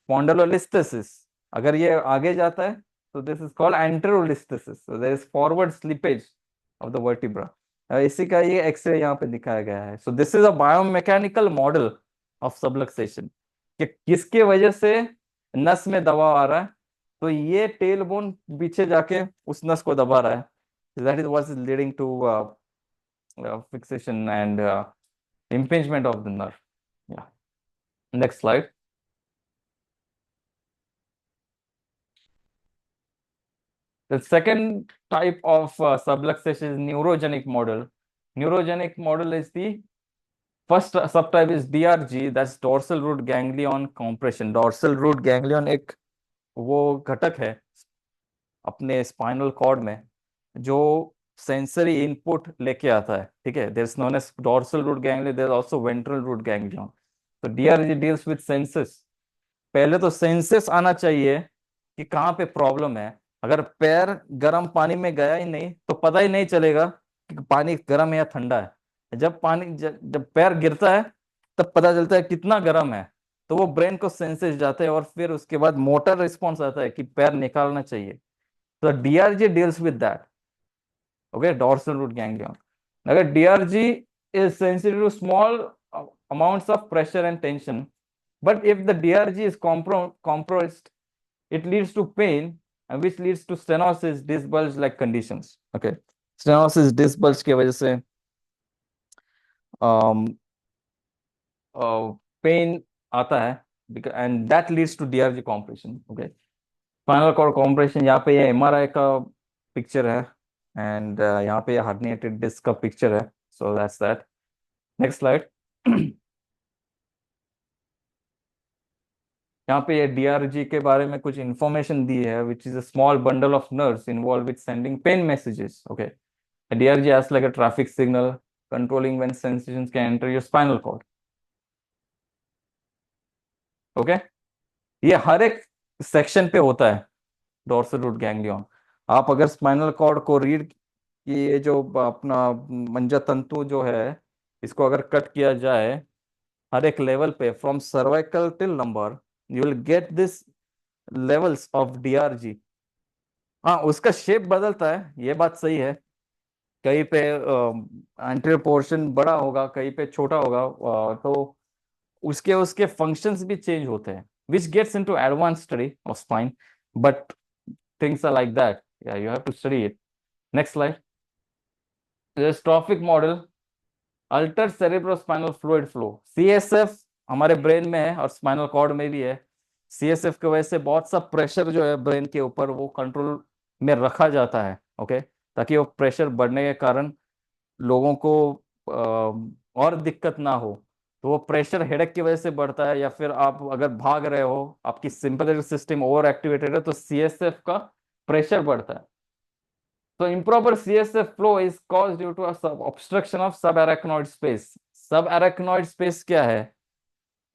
spondylolisthesis. अगर ये आगे जाता है तो this is called anterolisthesis. So there is forward slippage of the vertebra. इसी का ये एक्सरे यहाँ पे दिखाया गया है। So this is a biomechanical model of subluxation, कि किसके वजह से नस में दबाव आ रहा है। तो ये टेल बोन पीछे जाके उस नस को दबा रहा है। That is what is leading to fixation and impingement of the nerve. Yeah. Next slide. The second type of subluxation is neurogenic model. Neurogenic model is the first subtype is DRG, that's dorsal root ganglion compression. Dorsal root ganglion एक वो घटक है अपने spinal cord में जो sensory input लेके आता है, ठीक है। There is known as dorsal root ganglion, there is also ventral root ganglion. तो डीआरजी डील्स विद सेंसेस। पहले तो सेंसेस आना चाहिए कि कहाँ पे प्रॉब्लम है। अगर पैर गर्म पानी में गया ही नहीं तो पता ही नहीं चलेगा कि पानी गर्म है या ठंडा है। जब पैर गिरता है तब पता चलता है कितना गर्म है। तो वो ब्रेन को सेंसेस जाते हैं और फिर उसके बाद मोटर रिस्पॉन्स आता है कि पैर निकालना चाहिए। तो DRG deals with that. Okay, dorsal root ganglion. Now, DRG is sensitive to small amounts of pressure and tension, but if the DRG is compressed, it leads to pain, and which leads to stenosis, disc bulge like conditions. Okay, stenosis, disc bulge की वजह से pain आता है, and that leads to DRG compression. Okay, spinal cord compression. यहाँ पे ये MRI का picture है। एंड यहाँ पे हर्निएटेड डिस्क का पिक्चर है, so that's that. Next slide. यहाँ पे ये डीआरजी के बारे में कुछ इंफॉर्मेशन दी है, which is a small bundle of nerves involve with sending pain messages. Okay, DRG acts like a traffic signal controlling when sensations can enter your spinal cord. Okay, ये हर एक सेक्शन पे होता है, डोर्सल रूट गैंग्लियन। आप अगर spinal cord को read, ये जो अपना मंजा तंतु जो है, इसको अगर कट किया जाए हर एक लेवल पे from cervical till lumbar, you will get this levels of DRG. हाँ, उसका शेप बदलता है, ये बात सही है। कहीं पे एंटीरियर पोर्शन बड़ा होगा, कहीं पे छोटा होगा, तो उसके उसके फंक्शंस भी चेंज होते हैं, which gets into advance study of spine, but things are like that, या you have to study it. Next slide. Trophic model alter cerebrospinal fluid flow. CSF हमारे ब्रेन में है और स्पाइनल कॉर्ड में भी है। सीएसएफ की वजह से बहुत सा प्रेशर जो है ब्रेन के ऊपर वो कंट्रोल में रखा जाता है, ओके, ताकि वो प्रेशर बढ़ने के कारण लोगों को और दिक्कत ना हो। तो वो प्रेशर हेडेक की वजह से बढ़ता है, या फिर आप अगर भाग रहे हो, आपकी सिंपैथेटिक सिस्टम ओवर एक्टिवेटेड है, तो सीएसएफ का प्रेशर बढ़ता है। So improper CSF flow is caused due to a obstruction of subarachnoid space. Subarachnoid space क्या है?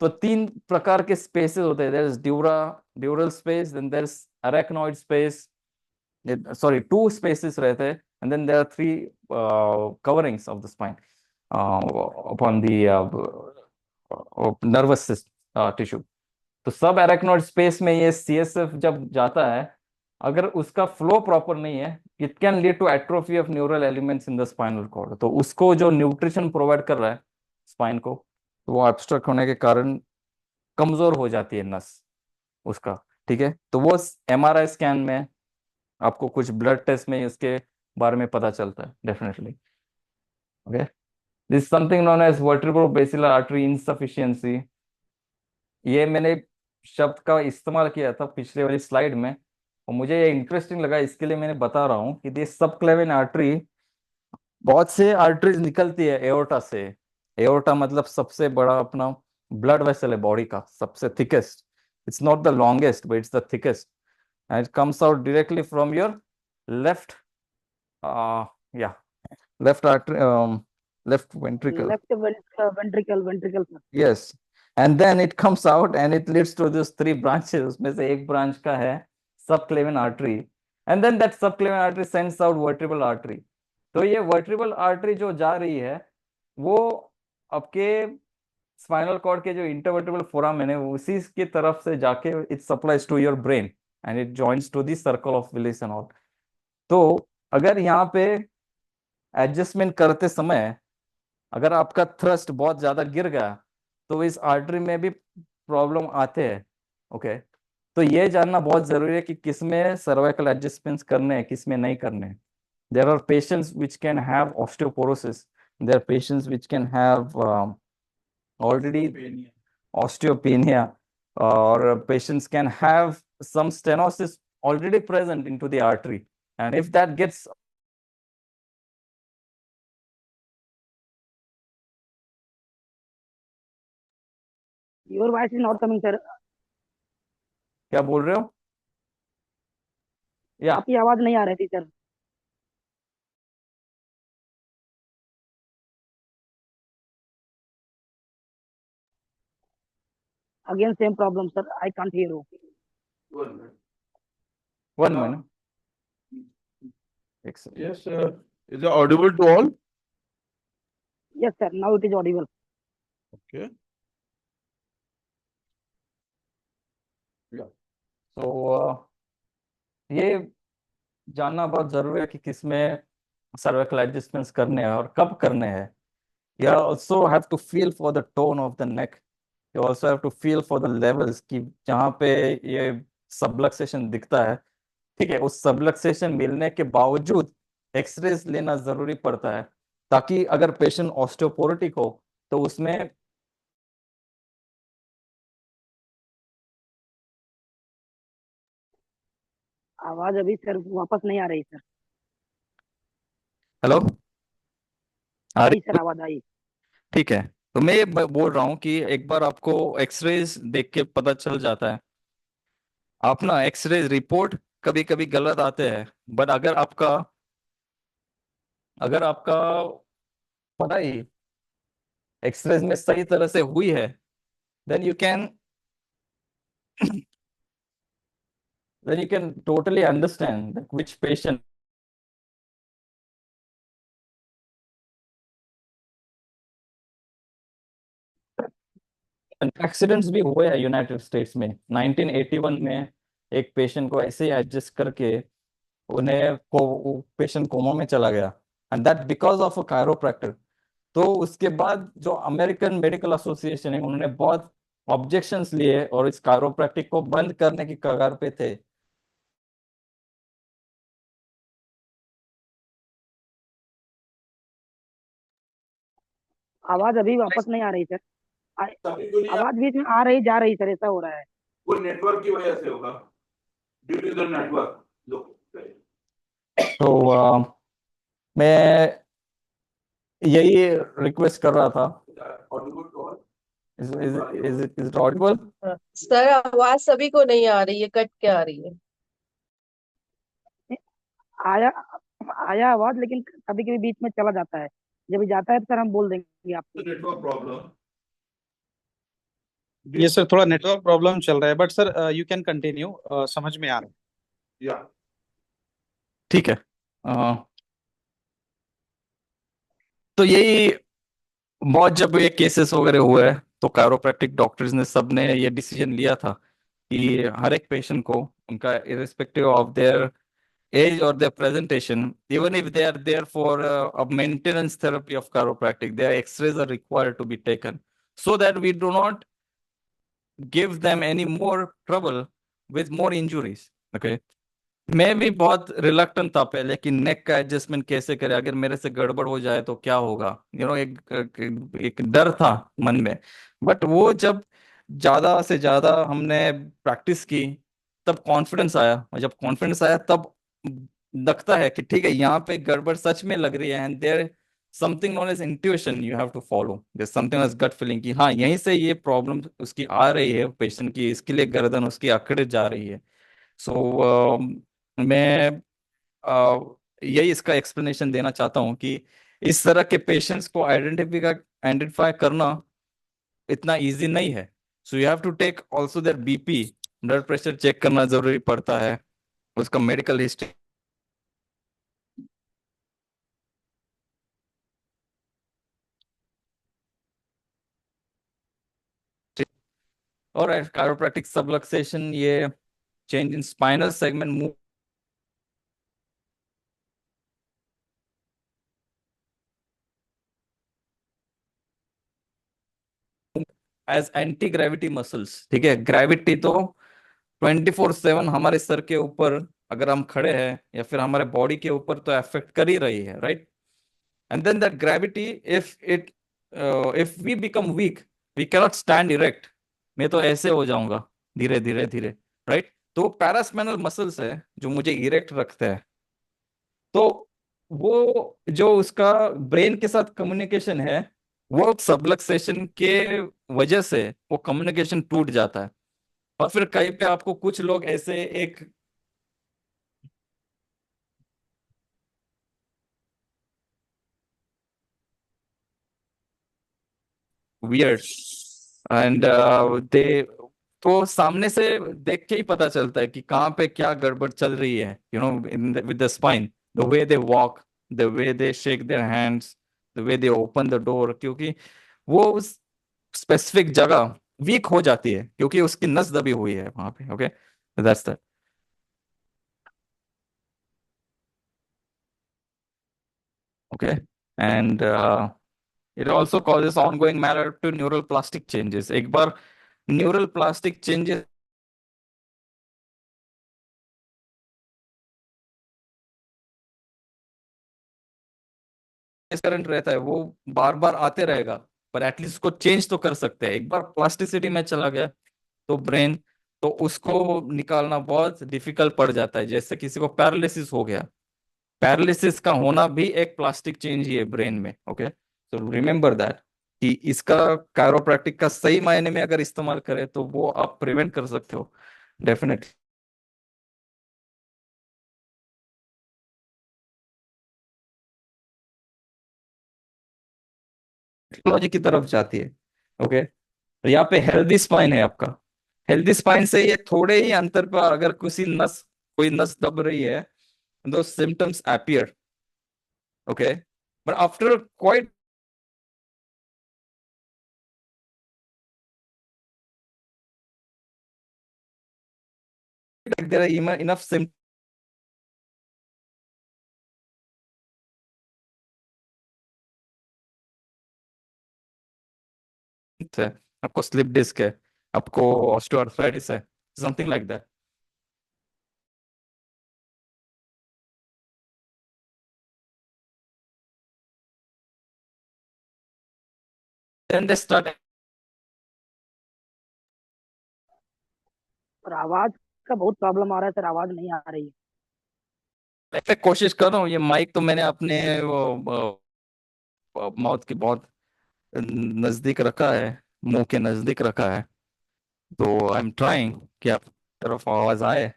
तो तीन प्रकार के स्पेसेस होते हैं। There is dural space, then there is arachnoid space. Sorry, two spaces रहते हैं, and then there are three coverings of the spine upon the nervous system tissue. तो सब एराक्नोइड स्पेस में ये सीएसएफ जब जाता है, अगर उसका फ्लो प्रॉपर नहीं है, it can lead to atrophy of neural elements in the spinal cord. तो उसको जो न्यूट्रिशन प्रोवाइड कर रहा है स्पाइन को, तो वो एब्स्ट्रक्ट होने के कारण कमजोर हो जाती है नस उसका। ठीक है, तो वो एमआरआई स्कैन में, आपको कुछ ब्लड टेस्ट में इसके बारे में पता चलता है definitely. Okay, this something known as vertebrobasilar artery insufficiency. ये मैंने शब्द का इस्तेमाल किया था पिछले वाली स्लाइड में, और मुझे ये इंटरेस्टिंग लगा, इसके लिए मैंने बता रहा हूँ कि ये सबक्लेविन आर्टरी, बहुत से आर्टरीज निकलती है एओर्टा से। एओर्टा मतलब सबसे बड़ा अपना ब्लड वेसल है बॉडी का, सबसे thickest. It's not the longest but it's the thickest, and it comes out directly from your left, या left artery, left ventricle. Left ventricle, sir. Yes, and then it comes out and it leads to these three branches. उसमें से एक branch का है subclavian artery, and then that subclavian artery sends out vertebral artery. तो ये vertebral artery जो जा रही है, वो आपके स्पाइनल कॉर्ड के जो इंटरवर्टेब्रल फोरामेन है, उसी की तरफ से जाके it supplies to your brain and it joins to the circle of Willis and all. तो अगर यहाँ पे एडजस्टमेंट करते समय अगर आपका थ्रस्ट बहुत ज्यादा गिर गया, तो इस आर्टरी में भी प्रॉब्लम आते हैं। ओके, तो ये जानना बहुत जरूरी है कि किसमें सर्वाइकल एडजस्टमेंट्स करने हैं, किसमें नहीं करने हैं। There are patients which can have osteoporosis, there are patients which can have already osteopenia, or patients can have some stenosis already present into the artery, and if that gets Your voice is not coming, sir. क्या बोल रहे हो? या आपकी आवाज नहीं आ रही थी, sir. Again, same problem, sir. I can't hear you. one minute. Excellent. Yes, is it audible to all? Yes, sir. Now it is audible. Okay. तो ये जानना बहुत जरूरी है कि किसमें सर्वाइकल एडजस्टमेंट्स करने हैं और कब करने हैं। You also have to feel for the tone of the neck. You also have to feel for the levels कि जहाँ पे ये सबलक्सेशन दिखता है, ठीक है, उस सबलक्सेशन मिलने के बावजूद एक्सरेज लेना जरूरी पड़ता है, ताकि अगर पेशेंट ऑस्टियोपोरोटिक हो तो उसमें आवाज अभी सर वापस नहीं आ रही, सर। हेलो, आ आई रही? सर, आवाज आई। ठीक है। तो मैं ये बोल रहा हूँ कि एक बार आपको एक्सरेज देख के पता चल जाता है। आप ना एक्सरे रिपोर्ट कभी कभी गलत आते हैं, बट अगर आपका पढ़ाई एक्सरे में सही तरह से हुई है, then you can then you can totally understand that which patient. Accidents भी हुए हैं यूनाइटेड स्टेट्स में। 1981 में एक पेशेंट को ऐसे ही एडजस्ट करके उन्हें को पेशेंट कोमा में चला गया, and that because of a chiropractor. तो उसके बाद जो अमेरिकन मेडिकल एसोसिएशन है, उन्होंने बहुत ऑब्जेक्शंस लिए और इस कायरोप्रैक्टिक को बंद करने की कगार पे थे। आवाज अभी वापस नहीं आ रही सर। सभी को नहीं आवाज बीच में आ रही जा रही सर, ऐसा हो रहा है। वो नेटवर्क की वजह से होगा, ड्यू टू द नेटवर्क। तो मैं यही रिक्वेस्ट कर रहा था। Is it Audible? सर आवाज सभी को नहीं आ रही है, कट के आ रही है। आया आया आवाज, लेकिन कभी कभी बीच में चला जाता है। जब जाता है तो सर हम बोल देंगे आपको। Network problem. ये सर थोड़ा नेटवर्क प्रॉब्लम चल रहा है, but sir you can continue, समझ में आ रहा है। या ठीक है। तो यही बहुत जब ये केसेस वगैरह हुए तो कायरोप्रैक्टिक डॉक्टर्स ने सब ने ये डिसीजन लिया था कि हर एक पेशेंट को उनका irrespective of their age or their presentation, even if they are there for a maintenance therapy of chiropractic, their x-rays are required to be taken so that we do not give them any more trouble with more injuries. Okay. मैं भी बहुत reluctant था पहले कि नेक का adjustment कैसे करें, अगर मेरे से गड़बड़ हो जाए तो क्या होगा, एक डर था मन में। बट वो जब ज्यादा से ज्यादा हमने प्रैक्टिस की तब कॉन्फिडेंस आया, और जब कॉन्फिडेंस आया तब लगता है कि ठीक है, यहाँ पे गड़बड़ सच में लग रही है, and there something known as intuition you have to follow, there something as gut feeling कि हाँ, यहीं से ये प्रॉब्लम उसकी आ रही है पेशेंट की, इसके लिए गर्दन उसकी अकड़ जा रही है। सो मैं यही इसका एक्सप्लेनेशन देना चाहता हूँ कि इस तरह के पेशेंट्स को आइडेंटिफाई करना इतना इजी नहीं है। So you have to take also their BP, blood pressure check करना जरूरी पड़ता है, उसका मेडिकल हिस्ट्री। और chiropractic subluxation, ये change in spinal segment move as anti gravity muscles. ठीक है, ग्रेविटी तो 24/7 हमारे सर के ऊपर, अगर हम खड़े हैं या फिर हमारे बॉडी के ऊपर, तो अफेक्ट कर ही रही है, right? And then that gravity, if we become weak, we cannot stand erect. मैं तो ऐसे हो जाऊंगा धीरे धीरे धीरे, राइट? तो पैरास्पाइनल मसल्स है जो मुझे इरेक्ट रखते हैं। तो वो जो उसका ब्रेन के साथ कम्युनिकेशन है, वो सबलक्सेशन के वजह से वो कम्युनिकेशन टूट जाता है। और फिर कहीं पे आपको कुछ लोग ऐसे एक वियर्ड एंड दे, तो सामने से देख के ही पता चलता है कि कहाँ पे क्या गड़बड़ चल रही है, you know, with the spine, the way they walk, the way they shake their hands, the way they open the door, क्योंकि वो उस स्पेसिफिक जगह वीक हो जाती है क्योंकि उसकी नस दबी हुई है वहां पे। Okay, that's that. Okay, and it also causes ongoing maladaptive neural plastic changes। एक बार न्यूरल प्लास्टिक चेंजेस करंट रहता है, वो बार बार आते रहेगा, पर एटलीस्ट उसको चेंज तो कर सकते हैं। एक बार प्लास्टिसिटी में चला गया तो ब्रेन, तो उसको निकालना बहुत डिफिकल्ट पड़ जाता है, जैसे किसी को पैरालिसिस हो गया, पैरालिसिस का होना भी एक प्लास्टिक चेंज ही है ब्रेन में। ओके, तो रिमेंबर दैट कि इसका कायरोप्रैक्टिक का सही मायने में अगर इस्तेमाल करें तो वो आप प्रिवेंट कर सकते हो डेफिनेटली। टेक्नोलॉजी की तरफ जाती है। ओके, तो यहाँ पे हेल्दी स्पाइन है आपका। हेल्दी स्पाइन से ये थोड़े ही अंतर पर अगर कोई नस दब रही है, दो symptoms appear. Okay, but after quite there are enough symptoms है, आपको स्लिप डिस्क है, आपको ऑस्टियोआर्थराइटिस है, something like that. then they start और आवाज का बहुत प्रॉब्लम आ रहा है सर, आवाज नहीं आ रही है। मैं कोशिश कर रहा हूँ, ये माइक तो मैंने अपने वो माउथ के बहुत नजदीक रखा है, मुंह के नजदीक रखा है, तो आई एम ट्राइंग कि आप तरफ आवाज आए।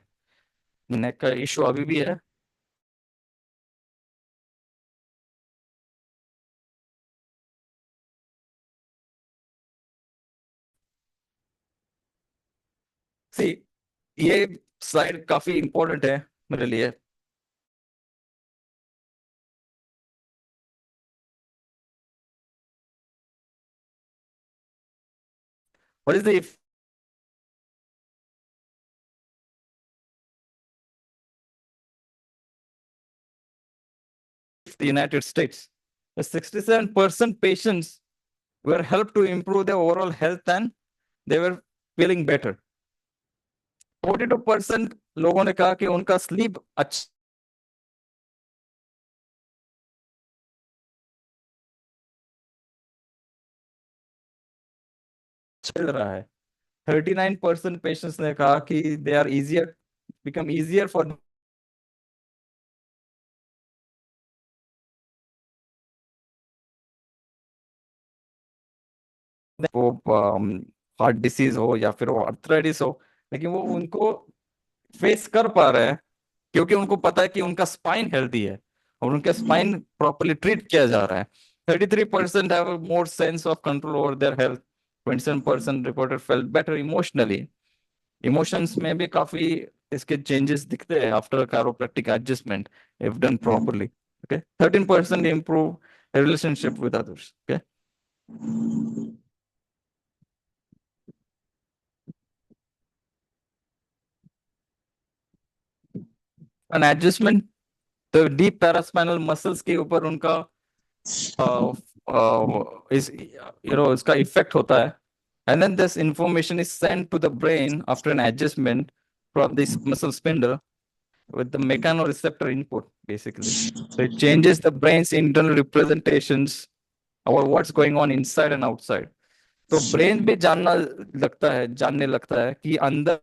नेक का इशू अभी भी है। सी, ये स्लाइड काफी इंपॉर्टेंट है मेरे लिए। What is the United States? The 67% patients were helped to improve their overall health and they were feeling better. 42% लोगों ने कहा कि उनका स्लीप अच्छा चल रहा है। 39% पेशेंट्स ने कहा कि they are easier become easier for वो हार्ट डिसीज हो या फिर वो आर्थराइटिस हो, लेकिन वो उनको फेस कर पा रहे हैं क्योंकि उनको पता है कि उनका स्पाइन हेल्दी है और उनका स्पाइन प्रॉपर्ली ट्रीट किया जा रहा है। 33% have more sense of control over their health. 27% reported felt better emotionally. Emotions में भी काफी इसके चेंजेस दिखते हैं after chiropractic adjustment if done properly. Okay, 13% improve relationship with others. Okay, an adjustment तो डीप पैरास्पाइनल मसल्स के ऊपर उनका इस इसका इफेक्ट होता है, and then this information is sent to the brain after an adjustment from this muscle spindle with the mechanoreceptor input basically. So it changes the brain's internal representations about what's going on inside and outside. तो brain भी जानने लगता है कि अंदर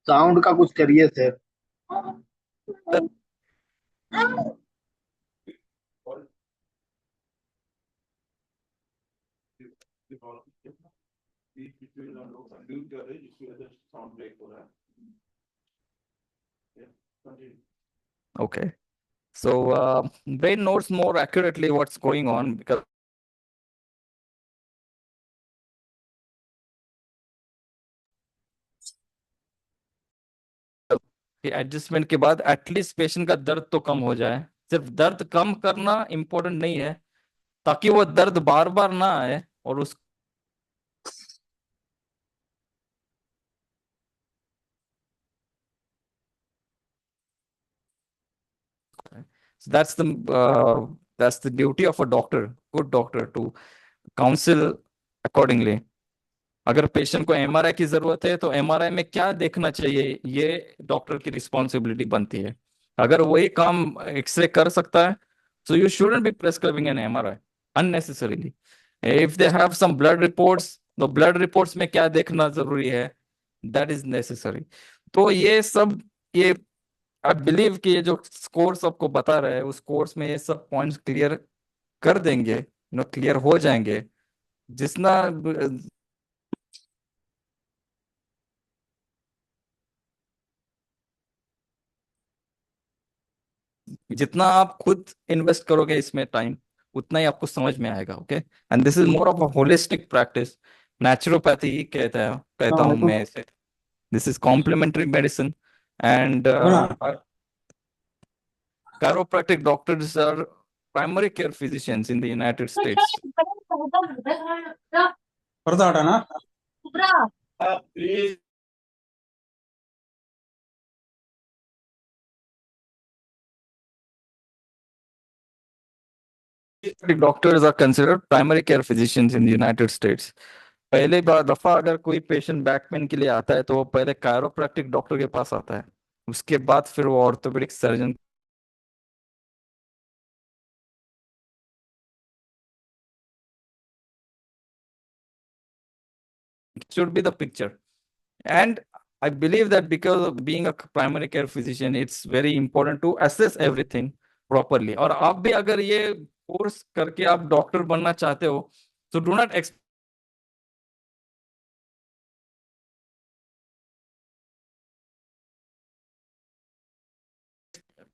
sound का कुछ करिए sir. Okay, so brain knows more accurately what's going on because adjustment के बाद एटलीस्ट पेशेंट का दर्द तो कम हो जाए। सिर्फ दर्द कम करना इम्पोर्टेंट नहीं है, ताकि वो दर्द बार बार ना आए और उस So that's the duty of a doctor, good doctor, to counsel accordingly. अगर पेशेंट को एमआरआई की जरूरत है तो एमआरआई में क्या देखना चाहिए, ये डॉक्टर की रिस्पॉन्सिबिलिटी बनती है। अगर वही काम एक्सरे कर सकता है, so you shouldn't be prescribing an MRI unnecessarily. If they have some blood reports, तो ब्लड रिपोर्ट्स में क्या देखना जरूरी है दैट इज नेसेसरी। तो ये सब, ये आई बिलीव कि ये जो कोर्स आपको बता रहे हैं उस कोर्स में ये सब पॉइंट्स क्लियर कर देंगे, क्लियर हो जाएंगे। जितना जितना आप खुद इन्वेस्ट करोगे इसमें टाइम, उतना ही आपको समझ में आएगा। Okay, and this is more of a holistic practice. Naturopathy ही कहता हूँ मैं इसे। This is complementary medicine and chiropractic doctors are primary care physicians in the United States. Please Doctors are considered primary care physicians in the United States. पहले बार दफा अगर कोई patient back pain के लिए आता है तो वो पहले कायरोप्रैक्टिक डॉक्टर के पास आता है, उसके बाद फिर वो orthopaedic surgeon. Should be the picture. And I believe that because of being a primary care physician, it's very important to assess everything properly. और आप भी अगर ये कोर्स करके आप डॉक्टर बनना चाहते हो, so do not expect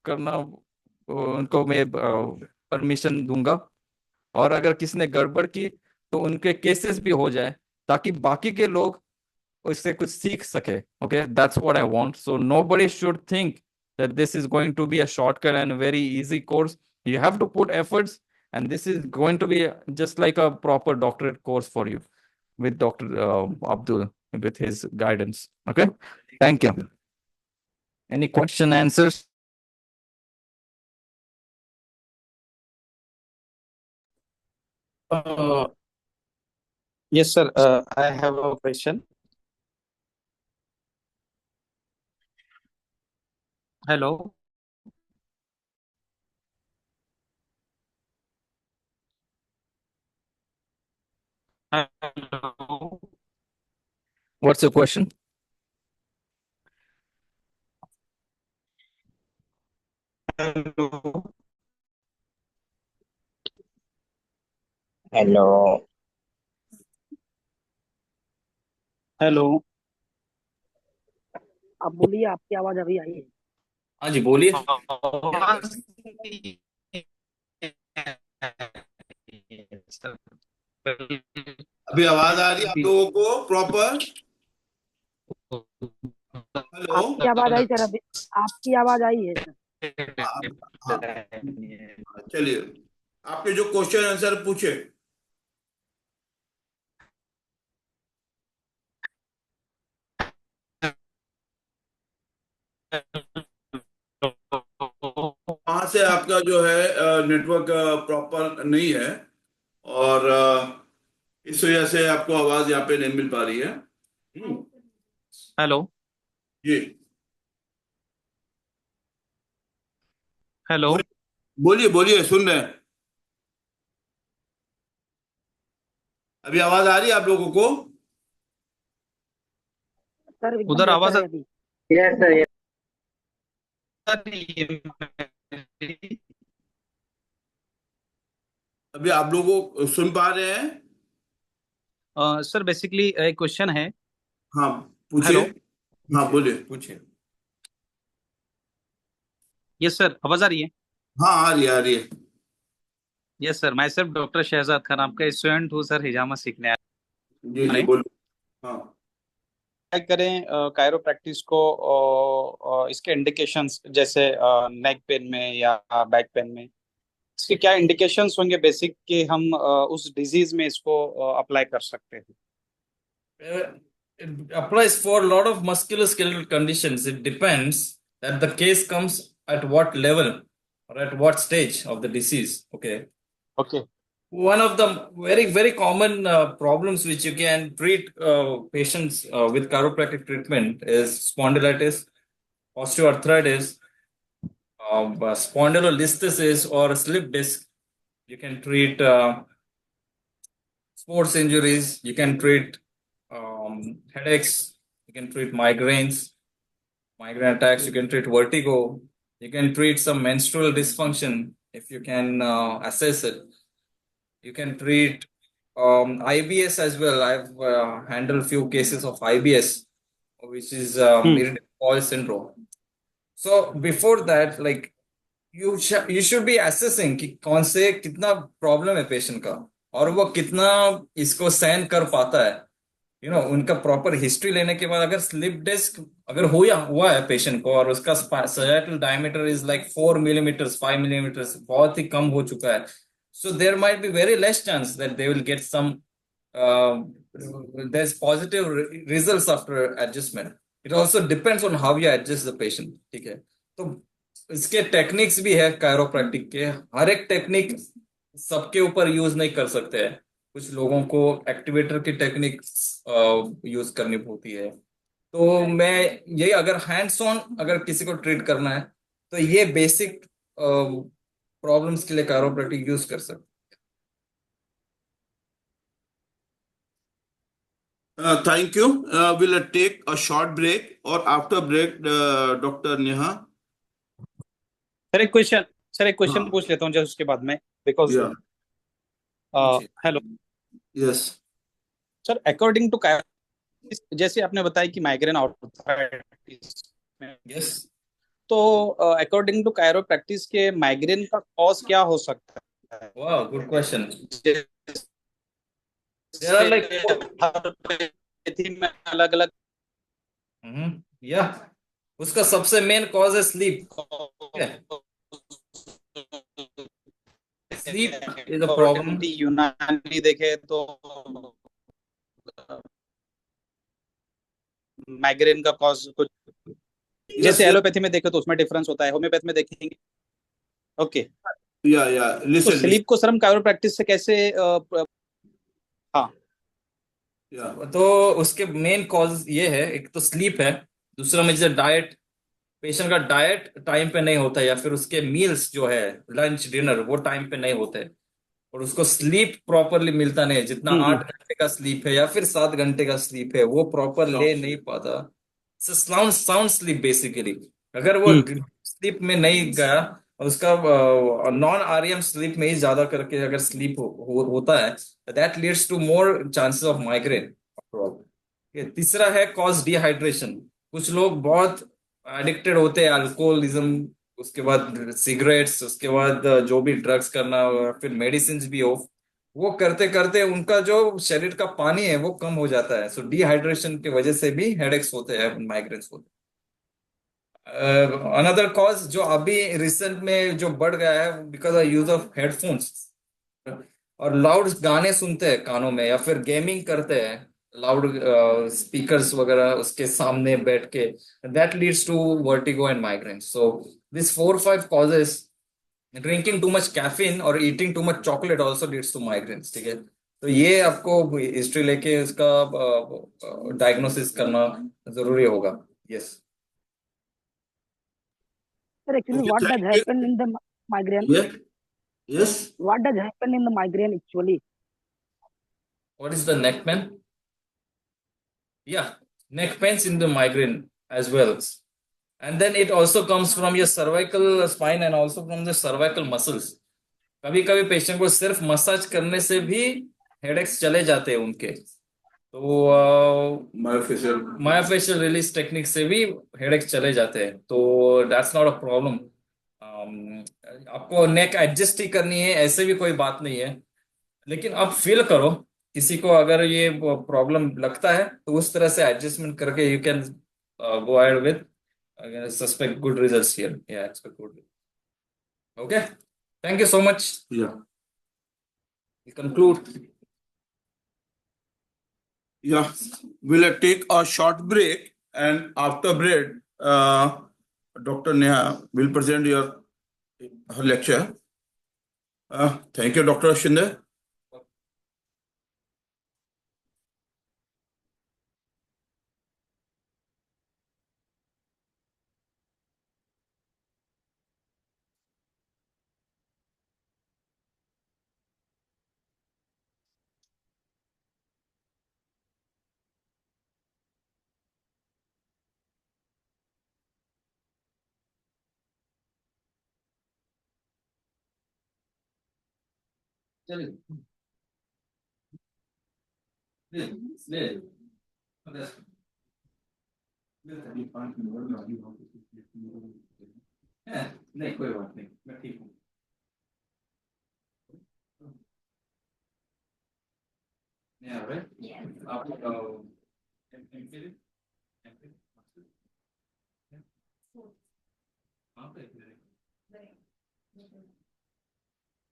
करना, उनको मैं परमिशन दूंगा। और अगर किसी ने गड़बड़ की तो उनके केसेस भी हो जाए, ताकि बाकी के लोग उससे कुछ सीख सके। Okay, that's what I want. So nobody should think that this is going to be a shortcut and a very easy course. You have to put efforts, and this is going to be just like a proper doctorate course for you with Dr. Abdul, with his guidance. Okay, thank you. Any question, answers? Yes, sir. I have a question. Hello. Hello. What's your question? Hello. Hello. Hello. आप बोलिए, आपकी आवाज अभी आई है। हाँ जी, बोलिए। आवाज sir. अभी आवाज आ रही है आप लोगों को प्रॉपर? हेलो, आपकी आवाज आई सर, अभी आपकी आवाज आई है सर। हाँ, चलिए आपने जो क्वेश्चन आंसर पूछे। वहां से आपका जो है नेटवर्क प्रॉपर नहीं है, और इस वजह से आपको आवाज यहाँ पे नहीं मिल पा रही है। हेलो। जी हेलो। बोलिए बोलिए, सुन रहे हैं। अभी आवाज आ रही है आप लोगों को? सर एकदम उधर आवाज बेहतर है अभी। Yes sir. आ रही है। अभी आप लोगों को सुन पा रहे हैं? सर बेसिकली एक क्वेश्चन है। हाँ पूछिए। हेलो। हाँ बोलिए, पूछिए। यस सर, आवाज आ रही है। हाँ आ रही है, आ रही है। यस सर, मैं सिर्फ डॉक्टर शहजाद खान आपका स्टूडेंट हूँ सर, हिजामा सीखने जी जी आए। बोलिए। हाँ ट्राई करें कायरो प्रैक्टिस को, इसके इंडिकेशंस जैसे नेक पेन में या बैक पेन में, इसके क्या इंडिकेशंस होंगे बेसिक कि हम उस डिजीज में इसको अप्लाई कर सकते हैं? It applies for a lot of musculoskeletal conditions. It depends that the case comes at what level or at what stage of the disease. Okay. Okay. One of the very common problems which you can treat patients with chiropractic treatment is spondylitis, osteoarthritis, spondylolisthesis or slip disc. You can treat sports injuries. You can treat headaches. You can treat migraines, migraine attacks. You can treat vertigo. You can treat some menstrual dysfunction if you can assess it. You can treat IBS as well. I've handled few cases of IBS, which is irritable bowel syndrome. So before that, like you should be assessing कि कौन से कितना problem है patient का और वो कितना इसको सहन कर पाता है. उनका प्रॉपर हिस्ट्री लेने के बाद अगर स्लिप डिस्क अगर हुआ है पेशेंट को और उसका sagittal diameter is like 4 millimetres 5 millimetres बहुत ही कम हो चुका है. So there might be very less chance that they will get some there's positive results after adjustment. It also depends on how you adjust the patient. ठीक है. तो इसके techniques भी है कायरोप्रैक्टिक के. हर एक टेक्निक सबके ऊपर यूज नहीं कर सकते हैं. कुछ लोगों को एक्टिवेटर की टेक्निक यूज करनी होती है. तो मैं यही अगर हैंड्स ऑन अगर किसी को ट्रीट करना है तो ये बेसिक प्रॉब्लम्स के लिए कायरोप्रैक्टिक यूज कर सकते. Thank you. We'll take a short break, or after break, Dr. Neha. Sir एक क्वेश्चन हाँ. पूछ लेता हूँ जस्ट उसके बाद में, because Yeah. Hello Yes. Sir, according to जैसे आपने बताया कि माइग्रेन आर्थराइटिस में, यस. तो अकॉर्डिंग टू कायरो प्रैक्टिस के माइग्रेन का कॉज क्या हो सकता है? वाह, गुड क्वेश्चन. There जैसे are like हर पैथी में अलग अलग या उसका सबसे मेन कॉज है sleep. Sleep is a problem. Unani देखे तो माइग्रेन का कॉज कुछ, जैसे एलोपैथी में देखे तो उसमें डिफरेंस होता है, होम्योपैथी में देखेंगे. ओके. Yeah. तो Listen. स्लीप को सर हम कायरो प्रैक्टिस से कैसे हाँ. Yeah. तो उसके मेन कॉज ये है, एक तो स्लीप है, दूसरा में जैसे डाइट. पेशेंट का डाइट टाइम पे नहीं होता है या फिर उसके मील्स जो है लंच डिनर वो टाइम पे नहीं होते और उसको स्लीप प्रॉपरली मिलता नहीं है. जितना 8 घंटे का स्लीप है या फिर 7 घंटे का स्लीप है वो प्रॉपर ले नहीं पाता. Sound sleep basically. अगर वो स्लीप में नहीं गया और उसका नॉन आरएम स्लीप में ही ज्यादा करके अगर स्लीप होता है that leads to more chances of migraine. तीसरा है कॉज डिहाइड्रेशन. कुछ लोग बहुत एडिक्टेड होते हैं अल्कोहलिज्म, उसके बाद सिगरेट्स, उसके बाद जो भी ड्रग्स करना फिर मेडिसिन भी हो, वो करते करते उनका जो शरीर का पानी है वो कम हो जाता है. सो डिहाइड्रेशन की वजह से भी हेडेक्स होते हैं, माइग्रेन्स होते हैं. अनदर कॉज जो अभी रिसेंट में जो बढ़ गया है because of use of headphones और लाउड गाने सुनते हैं कानों में या फिर गेमिंग करते हैं लाउड स्पीकर्स वगैरह उसके सामने बैठ के, that leads to vertigo and migraine. So this 4-5 causes. Drinking too much caffeine और eating too much chocolate also leads to migraines. ठीक है. तो ये आपको हिस्ट्री लेके उसका डायग्नोसिस करना जरूरी होगा. Yes. Sir, actually, Okay. what does Thank you. happen in the migraine? Yes. What does happen in the migraine actually? What is the neck pain? Yeah, neck pains in the migraine as well. And then it also comes from your cervical spine and also from the cervical muscles. कभी कभी patient को सिर्फ massage करने से भी headaches चले जाते हैं उनके. तो मायोफेशियल रिलीज टेक्निक से भी हेडेक्स चले जाते हैं. तो दैट्स नॉट अ प्रॉब्लम. आपको नेक एडजस्ट ही करनी है ऐसे भी कोई बात नहीं है, लेकिन आप फील करो किसी को अगर ये प्रॉब्लम लगता है तो उस तरह से एडजस्टमेंट करके you can go ahead with suspect good results here. Yeah, expect good. Okay. Thank you so much. Yeah. We conclude. Yeah. We'll take a short break, and after break, Dr. Neha will present her lecture. Thank you, Dr. Shinde. नहीं कोई बात नहीं, मैं ठीक हूँ। Yeah, right? Yes. आप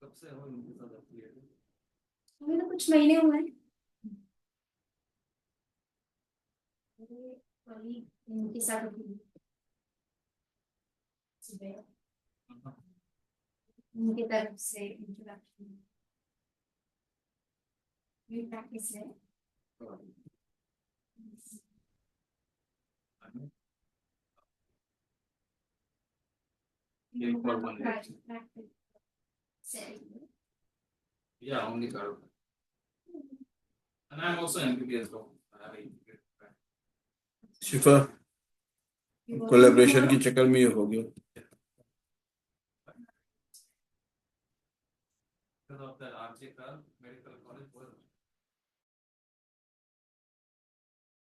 कब से हो इनके साथ affiliated? अभी तो कुछ महीने हुए हैं। मेरे colleague इनके साथ होती सुबह उनकी तरफ से इंट्रोडक्शन प्रैक्टिस है। Yeah, for 1 year. Practice. Yeah, only Karo. And I'm also MPP as well. I have a Shifa collaboration की चक्कर में ये हो गया। because of that RJ Kar Medical College was